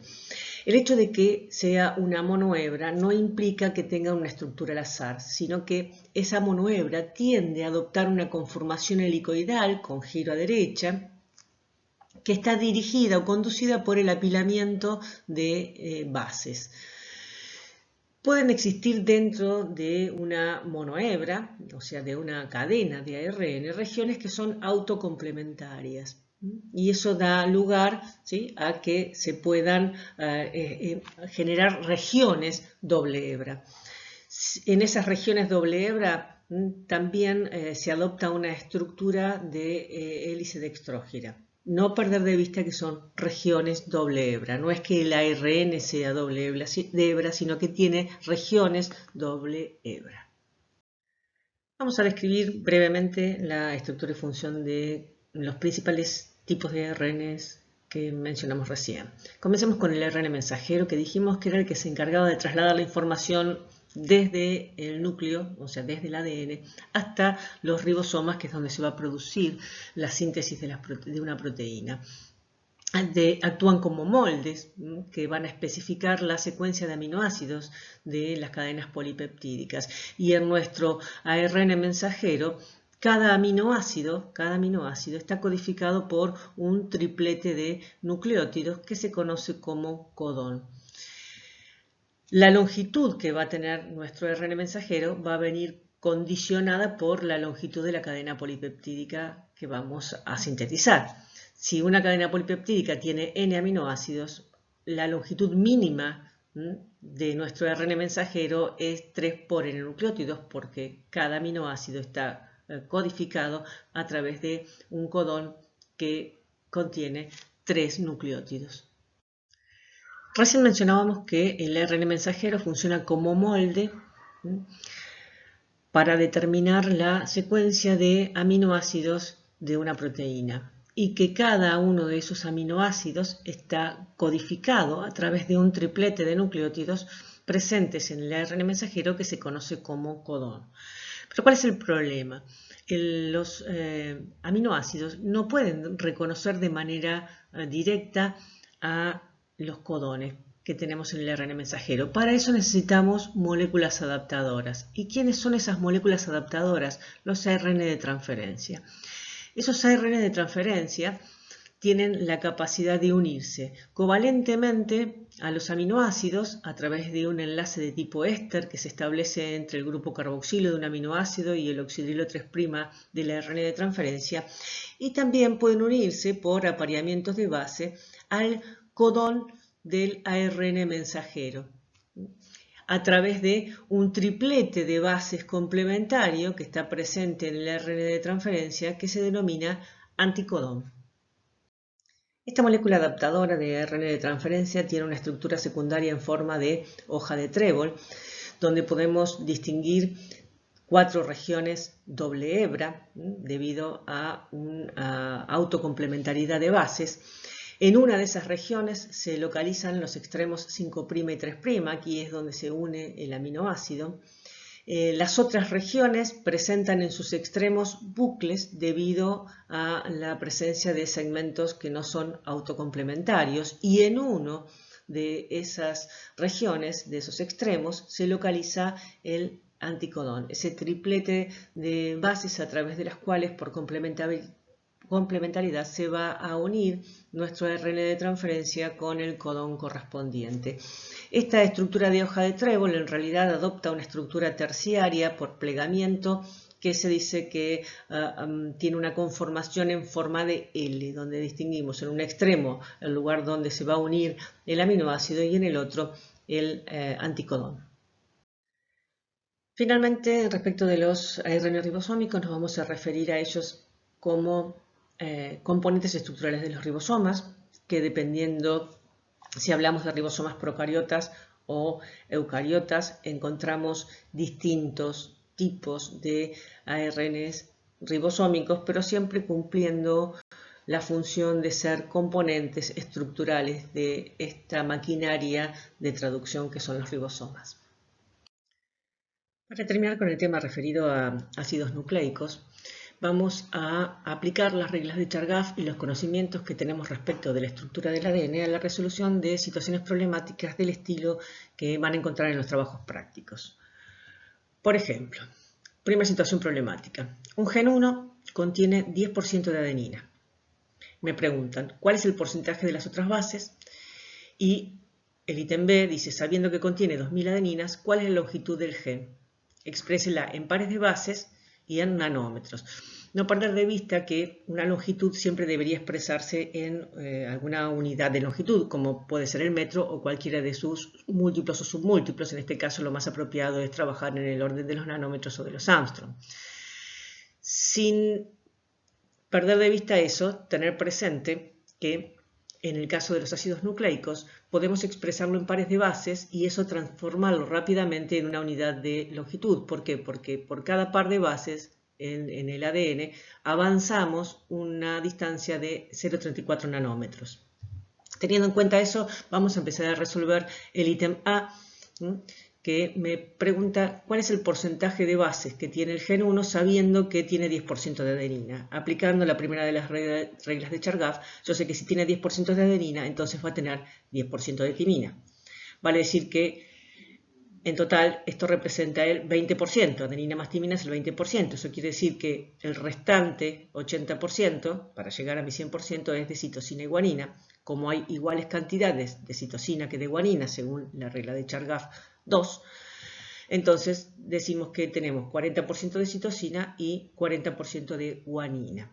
El hecho de que sea una monohebra no implica que tenga una estructura al azar, sino que esa monohebra tiende a adoptar una conformación helicoidal con giro a derecha, que está dirigida o conducida por el apilamiento de bases. Pueden existir dentro de una monohebra, o sea, de una cadena de ARN, regiones que son autocomplementarias. Y eso da lugar, ¿sí?, a que se puedan generar regiones doble hebra. En esas regiones doble hebra también se adopta una estructura de hélice dextrógira. No perder de vista que son regiones doble hebra. No es que el ARN sea doble hebra, sino que tiene regiones doble hebra. Vamos a describir brevemente la estructura y función de los principales tipos de ARNs que mencionamos recién. Comencemos con el ARN mensajero, que dijimos que era el que se encargaba de trasladar la información desde el núcleo, o sea, desde el ADN, hasta los ribosomas, que es donde se va a producir la síntesis de una proteína. Actúan como moldes que van a especificar la secuencia de aminoácidos de las cadenas polipeptídicas. Y en nuestro ARN mensajero, cada aminoácido está codificado por un triplete de nucleótidos que se conoce como codón. La longitud que va a tener nuestro ARN mensajero va a venir condicionada por la longitud de la cadena polipeptídica que vamos a sintetizar. Si una cadena polipeptídica tiene N aminoácidos, la longitud mínima de nuestro ARN mensajero es 3 por N nucleótidos, porque cada aminoácido está codificado a través de un codón que contiene 3 nucleótidos. Recién mencionábamos que el ARN mensajero funciona como molde para determinar la secuencia de aminoácidos de una proteína y que cada uno de esos aminoácidos está codificado a través de un triplete de nucleótidos presentes en el ARN mensajero que se conoce como codón. Pero ¿cuál es el problema? Los aminoácidos no pueden reconocer de manera directa a los codones que tenemos en el ARN mensajero. Para eso necesitamos moléculas adaptadoras. ¿Y quiénes son esas moléculas adaptadoras? Los ARN de transferencia. Esos ARN de transferencia tienen la capacidad de unirse covalentemente a los aminoácidos a través de un enlace de tipo éster que se establece entre el grupo carboxilo de un aminoácido y el oxidrilo 3' del ARN de transferencia, y también pueden unirse por apareamientos de base al codón del ARN mensajero a través de un triplete de bases complementario que está presente en el ARN de transferencia que se denomina anticodón. Esta molécula adaptadora de ARN de transferencia tiene una estructura secundaria en forma de hoja de trébol, donde podemos distinguir 4 regiones doble hebra debido a una autocomplementariedad de bases. En una de esas regiones se localizan los extremos 5' y 3', aquí es donde se une el aminoácido. Las otras regiones presentan en sus extremos bucles debido a la presencia de segmentos que no son autocomplementarios, y en uno de esas regiones, de esos extremos, se localiza el anticodón, ese triplete de bases a través de las cuales por complementariedad se va a unir nuestro ARN de transferencia con el codón correspondiente. Esta estructura de hoja de trébol en realidad adopta una estructura terciaria por plegamiento que se dice que tiene una conformación en forma de L, donde distinguimos en un extremo el lugar donde se va a unir el aminoácido y en el otro el anticodón. Finalmente, respecto de los ARN ribosómicos, nos vamos a referir a ellos como componentes estructurales de los ribosomas, que dependiendo si hablamos de ribosomas procariotas o eucariotas, encontramos distintos tipos de ARNs ribosómicos, pero siempre cumpliendo la función de ser componentes estructurales de esta maquinaria de traducción que son los ribosomas. Para terminar con el tema referido a ácidos nucleicos, vamos a aplicar las reglas de Chargaff y los conocimientos que tenemos respecto de la estructura del ADN a la resolución de situaciones problemáticas del estilo que van a encontrar en los trabajos prácticos. Por ejemplo, primera situación problemática. Un gen 1 contiene 10% de adenina. Me preguntan, ¿cuál es el porcentaje de las otras bases? Y el ítem B dice, sabiendo que contiene 2000 adeninas, ¿cuál es la longitud del gen? Exprésela en pares de bases y en nanómetros. no perder de vista que una longitud siempre debería expresarse en alguna unidad de longitud, como puede ser el metro o cualquiera de sus múltiplos o submúltiplos. En este caso, lo más apropiado es trabajar en el orden de los nanómetros o de los Armstrong. Sin perder de vista eso, tener presente que en el caso de los ácidos nucleicos podemos expresarlo en pares de bases y eso transformarlo rápidamente en una unidad de longitud. ¿Por qué? Porque por cada par de bases en el ADN avanzamos una distancia de 0,34 nanómetros. Teniendo en cuenta eso, vamos a empezar a resolver el ítem A, que me pregunta cuál es el porcentaje de bases que tiene el gen 1 sabiendo que tiene 10% de adenina. Aplicando la primera de las reglas de Chargaff, yo sé que si tiene 10% de adenina, entonces va a tener 10% de timina. Vale decir que en total esto representa el 20%, adenina más timina es el 20%. Eso quiere decir que el restante 80%, para llegar a mi 100%, es de citosina y guanina. Como hay iguales cantidades de citosina que de guanina, según la regla de Chargaff 2, entonces decimos que tenemos 40% de citosina y 40% de guanina.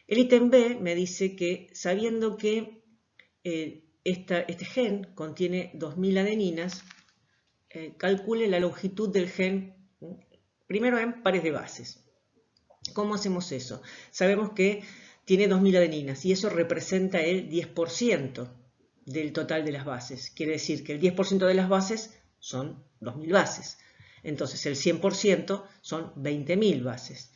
El ítem B me dice que sabiendo que este gen contiene 2000 adeninas, calcule la longitud del gen, primero en pares de bases. ¿Cómo hacemos eso? Sabemos que tiene 2000 adeninas y eso representa el 10% del total de las bases. Quiere decir que el 10% de las bases son 2000 bases. Entonces el 100% son 20.000 bases.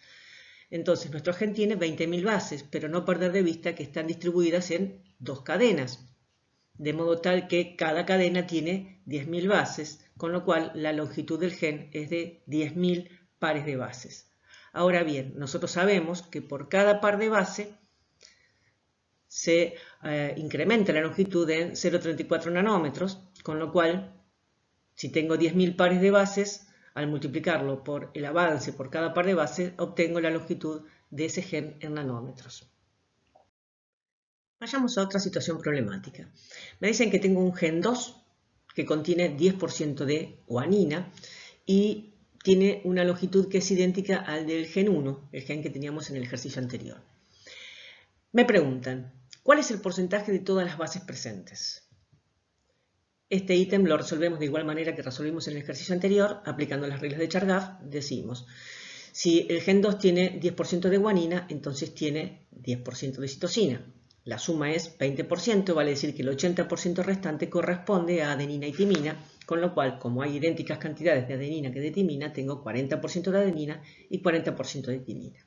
Entonces nuestro gen tiene 20.000 bases, pero no perder de vista que están distribuidas en dos cadenas. De modo tal que cada cadena tiene 10.000 bases, con lo cual la longitud del gen es de 10.000 pares de bases. Ahora bien, nosotros sabemos que por cada par de base se incrementa la longitud en 0,34 nanómetros, con lo cual, si tengo 10.000 pares de bases, al multiplicarlo por el avance por cada par de bases, obtengo la longitud de ese gen en nanómetros. Vayamos a otra situación problemática. Me dicen que tengo un gen 2 que contiene 10% de guanina y tiene una longitud que es idéntica al del gen 1, el gen que teníamos en el ejercicio anterior. Me preguntan, ¿cuál es el porcentaje de todas las bases presentes? Este ítem lo resolvemos de igual manera que resolvimos en el ejercicio anterior, aplicando las reglas de Chargaff. Decimos, si el gen 2 tiene 10% de guanina, entonces tiene 10% de citosina. La suma es 20%, vale decir que el 80% restante corresponde a adenina y timina, con lo cual, como hay idénticas cantidades de adenina que de timina, tengo 40% de adenina y 40% de timina.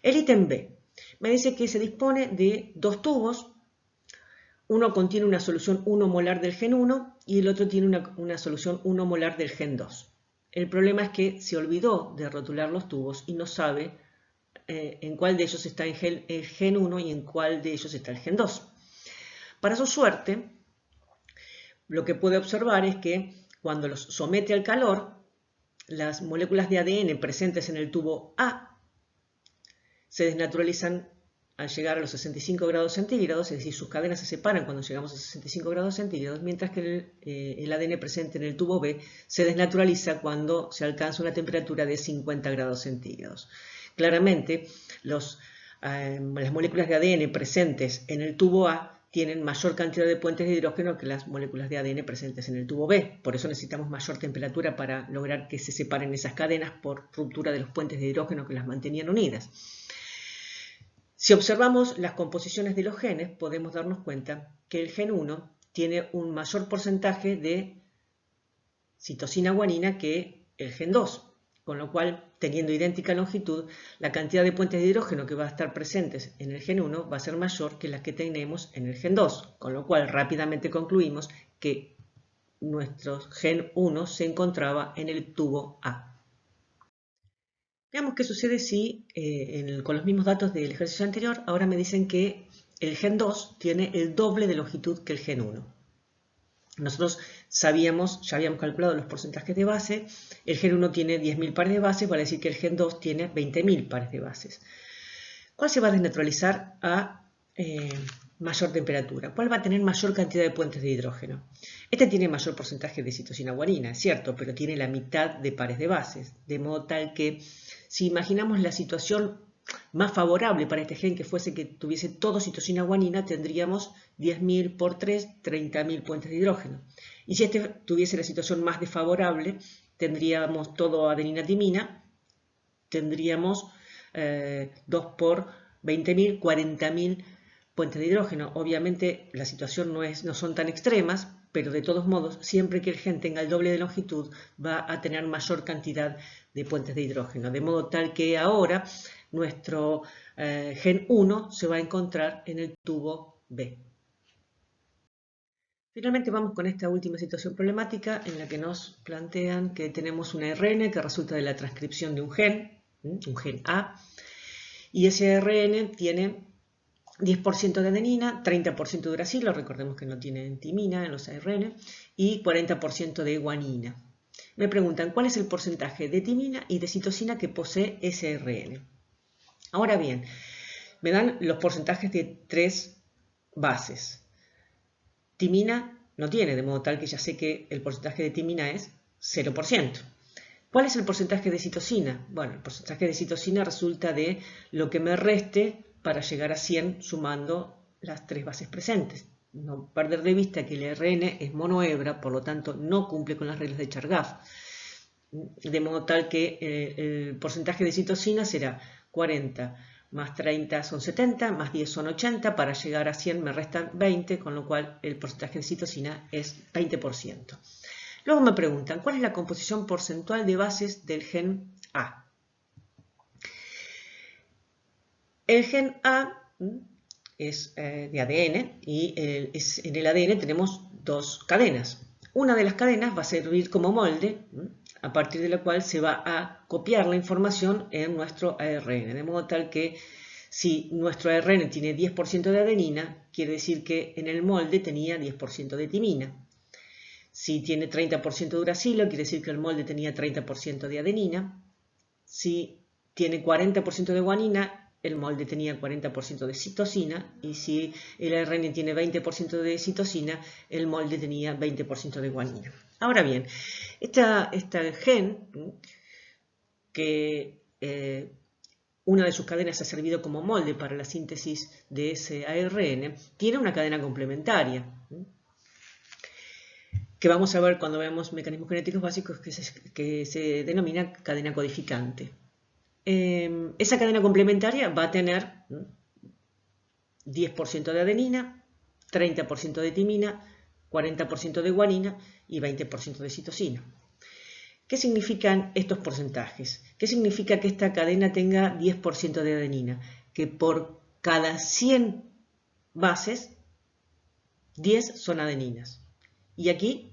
El ítem B me dice que se dispone de dos tubos. Uno contiene una solución 1 molar del gen 1 y el otro tiene una solución 1 molar del gen 2. El problema es que se olvidó de rotular los tubos y no sabe en cuál de ellos está el gen 1 y en cuál de ellos está el gen 2. Para su suerte, lo que puede observar es que cuando los somete al calor, las moléculas de ADN presentes en el tubo A se desnaturalizan al llegar a los 65 grados centígrados, es decir, sus cadenas se separan cuando llegamos a 65 grados centígrados, mientras que el ADN presente en el tubo B se desnaturaliza cuando se alcanza una temperatura de 50 grados centígrados. Claramente, las moléculas de ADN presentes en el tubo A tienen mayor cantidad de puentes de hidrógeno que las moléculas de ADN presentes en el tubo B. Por eso necesitamos mayor temperatura para lograr que se separen esas cadenas por ruptura de los puentes de hidrógeno que las mantenían unidas. Si observamos las composiciones de los genes, podemos darnos cuenta que el gen 1 tiene un mayor porcentaje de citosina guanina que el gen 2, con lo cual, teniendo idéntica longitud, la cantidad de puentes de hidrógeno que va a estar presentes en el gen 1 va a ser mayor que la que tenemos en el gen 2, con lo cual rápidamente concluimos que nuestro gen 1 se encontraba en el tubo A. Veamos qué sucede si con los mismos datos del ejercicio anterior, ahora me dicen que el gen 2 tiene el doble de longitud que el gen 1. Nosotros ya habíamos calculado los porcentajes de base, el gen 1 tiene 10.000 pares de bases, vale decir que el gen 2 tiene 20.000 pares de bases. ¿Cuál se va a desnaturalizar a mayor temperatura? ¿Cuál va a tener mayor cantidad de puentes de hidrógeno? Este tiene mayor porcentaje de citosina guanina, es cierto, pero tiene la mitad de pares de bases, de modo tal que si imaginamos la situación más favorable para este gen que fuese que tuviese todo citosina guanina, tendríamos 10.000 por 3, 30.000 puentes de hidrógeno. Y si este tuviese la situación más desfavorable, tendríamos todo adenina timina, tendríamos 2 por 20.000, 40.000 puentes de hidrógeno. Obviamente la situación no son tan extremas, pero de todos modos, siempre que el gen tenga el doble de longitud, va a tener mayor cantidad de puentes de hidrógeno. De modo tal que ahora nuestro gen 1 se va a encontrar en el tubo B. Finalmente vamos con esta última situación problemática en la que nos plantean que tenemos un ARN que resulta de la transcripción de un gen A, y ese ARN tiene 10% de adenina, 30% de uracilo, recordemos que no tienen timina en los ARN, y 40% de guanina. Me preguntan cuál es el porcentaje de timina y de citosina que posee ese ARN. Ahora bien, me dan los porcentajes de 3 bases. Timina no tiene, de modo tal que ya sé que el porcentaje de timina es 0%. ¿Cuál es el porcentaje de citosina? Bueno, el porcentaje de citosina resulta de lo que me reste para llegar a 100 sumando las 3 bases presentes. No perder de vista que el ARN es monohebra, por lo tanto no cumple con las reglas de Chargaff. De modo tal que el porcentaje de citosina será 40 más 30 son 70, más 10 son 80, para llegar a 100 me restan 20, con lo cual el porcentaje de citosina es 20%. Luego me preguntan, ¿cuál es la composición porcentual de bases del gen A? El gen A es de ADN y en el ADN tenemos 2 cadenas. Una de las cadenas va a servir como molde, a partir de la cual se va a copiar la información en nuestro ARN. De modo tal que si nuestro ARN tiene 10% de adenina, quiere decir que en el molde tenía 10% de timina. Si tiene 30% de uracilo, quiere decir que el molde tenía 30% de adenina. Si tiene 40% de guanina, el molde tenía 40% de citosina. Y si el ARN tiene 20% de citosina, el molde tenía 20% de guanina. Ahora bien, este gen, que una de sus cadenas ha servido como molde para la síntesis de ese ARN, tiene una cadena complementaria, que vamos a ver cuando veamos mecanismos genéticos básicos, que se denomina cadena codificante. Esa cadena complementaria va a tener 10% de adenina, 30% de timina, 40% de guanina y 20% de citosina. ¿Qué significan estos porcentajes? ¿Qué significa que esta cadena tenga 10% de adenina? Que por cada 100 bases, 10 son adeninas. Y aquí,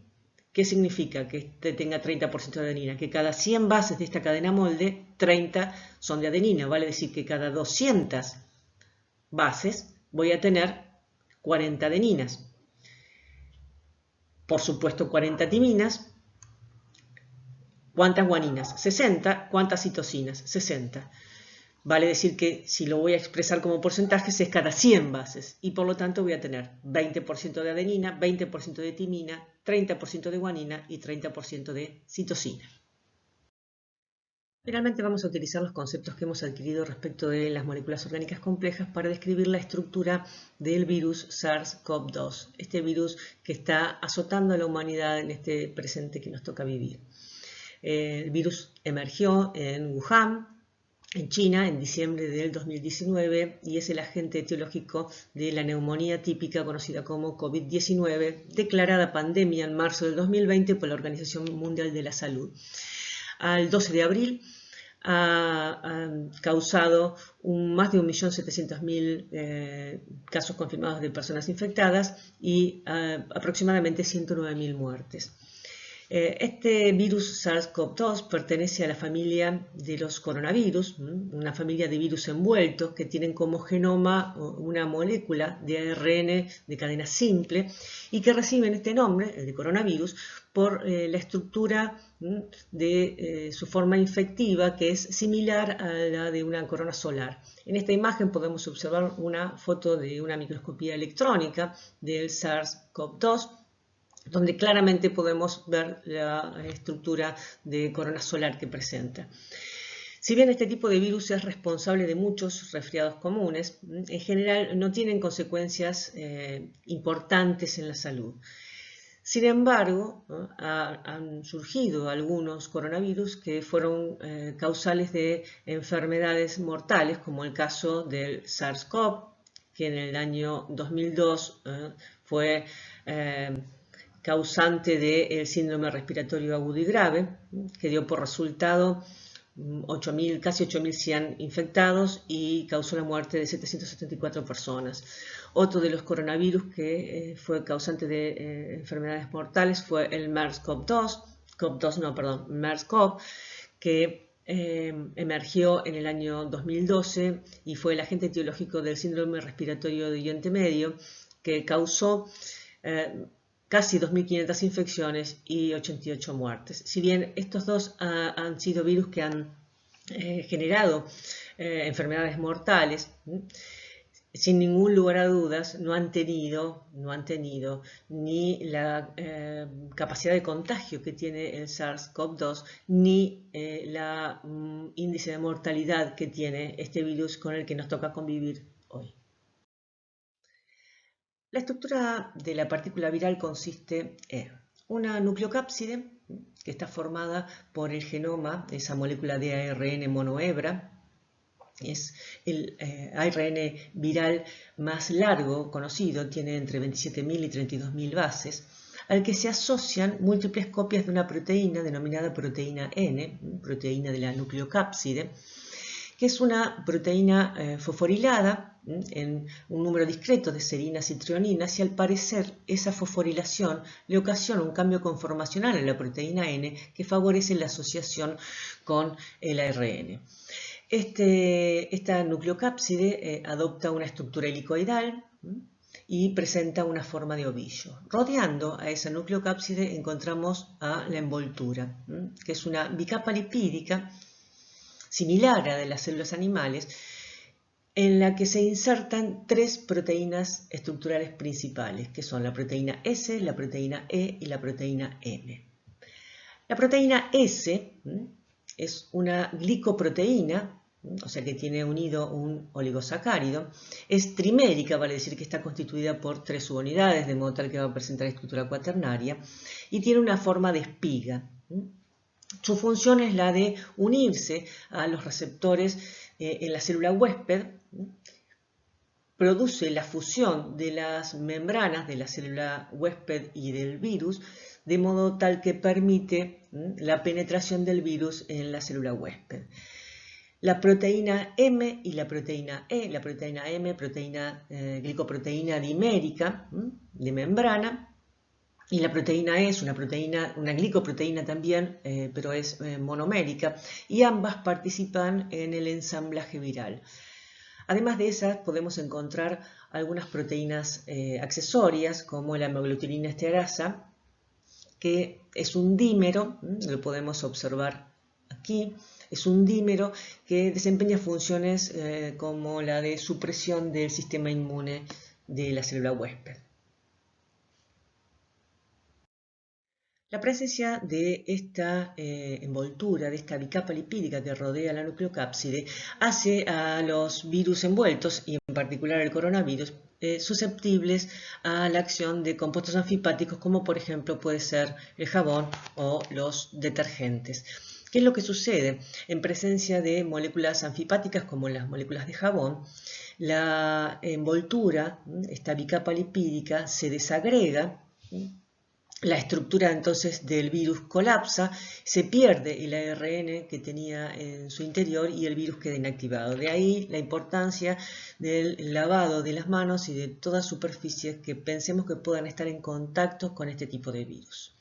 ¿qué significa que este tenga 30% de adenina? Que cada 100 bases de esta cadena molde, 30 son de adenina. Vale decir que cada 200 bases voy a tener 40 adeninas. Por supuesto, 40 timinas. ¿Cuántas guaninas? 60. ¿Cuántas citosinas? 60. Vale decir que si lo voy a expresar como porcentajes es cada 100 bases y por lo tanto voy a tener 20% de adenina, 20% de timina, 30% de guanina y 30% de citosina. Finalmente vamos a utilizar los conceptos que hemos adquirido respecto de las moléculas orgánicas complejas para describir la estructura del virus SARS-CoV-2, este virus que está azotando a la humanidad en este presente que nos toca vivir. El virus emergió en Wuhan, en China, en diciembre del 2019 y es el agente etiológico de la neumonía típica conocida como COVID-19, declarada pandemia en marzo del 2020 por la Organización Mundial de la Salud. Al 12 de abril ha causado más de 1.700.000 casos confirmados de personas infectadas y aproximadamente 109.000 muertes. Este virus SARS-CoV-2 pertenece a la familia de los coronavirus, una familia de virus envueltos que tienen como genoma una molécula de ARN de cadena simple y que reciben este nombre, el de coronavirus, por la estructura de su forma infectiva, que es similar a la de una corona solar. En esta imagen podemos observar una foto de una microscopía electrónica del SARS-CoV-2, donde claramente podemos ver la estructura de corona solar que presenta. Si bien este tipo de virus es responsable de muchos resfriados comunes, en general no tienen consecuencias importantes en la salud. Sin embargo, ¿no?, han surgido algunos coronavirus que fueron causales de enfermedades mortales, como el caso del SARS-CoV, que en el año 2002 fue causante del síndrome respiratorio agudo y grave, que dio por resultado casi 8.100 infectados y causó la muerte de 774 personas. Otro de los coronavirus que fue causante de enfermedades mortales fue el MERS-CoV, que emergió en el año 2012 y fue el agente etiológico del síndrome respiratorio de Oriente Medio, que causó casi 2.500 infecciones y 88 muertes. Si bien estos dos han sido virus que han generado enfermedades mortales, sin ningún lugar a dudas no han tenido ni la capacidad de contagio que tiene el SARS-CoV-2, ni el índice de mortalidad que tiene este virus con el que nos toca convivir hoy. La estructura de la partícula viral consiste en una nucleocápside que está formada por el genoma, esa molécula de ARN monohebra. Es el ARN viral más largo conocido, tiene entre 27.000 y 32.000 bases, al que se asocian múltiples copias de una proteína denominada proteína N, proteína de la nucleocápside, que es una proteína fosforilada en un número discreto de serinas y trioninas, y al parecer esa fosforilación le ocasiona un cambio conformacional en la proteína N que favorece la asociación con el ARN. Esta nucleocápside adopta una estructura helicoidal y presenta una forma de ovillo. Rodeando a esa nucleocápside encontramos a la envoltura, que es una bicapa lipídica similar a la de las células animales, en la que se insertan tres proteínas estructurales principales, que son la proteína S, la proteína E y la proteína M. La proteína S es una glicoproteína, o sea que tiene unido un oligosacárido. Es trimérica, vale decir que está constituida por 3 subunidades, de modo tal que va a presentar estructura cuaternaria, y tiene una forma de espiga. Su función es la de unirse a los receptores en la célula huésped, produce la fusión de las membranas de la célula huésped y del virus, de modo tal que permite la penetración del virus en la célula huésped. La proteína M y la proteína E, la proteína M, glicoproteína dimérica de membrana, y la proteína E es una glicoproteína también, pero es monomérica, y ambas participan en el ensamblaje viral. Además de esas, podemos encontrar algunas proteínas accesorias, como la hemaglutinina estearasa, que es un dímero, lo podemos observar aquí. Es un dímero que desempeña funciones como la de supresión del sistema inmune de la célula huésped. La presencia de esta envoltura, de esta bicapa lipídica que rodea la nucleocápside, hace a los virus envueltos, y en particular el coronavirus, susceptibles a la acción de compuestos anfipáticos, como por ejemplo puede ser el jabón o los detergentes. ¿Qué es lo que sucede? En presencia de moléculas anfipáticas como las moléculas de jabón, la envoltura, esta bicapa lipídica, se desagrega. La estructura entonces del virus colapsa, se pierde el ARN que tenía en su interior y el virus queda inactivado. De ahí la importancia del lavado de las manos y de todas superficies que pensemos que puedan estar en contacto con este tipo de virus.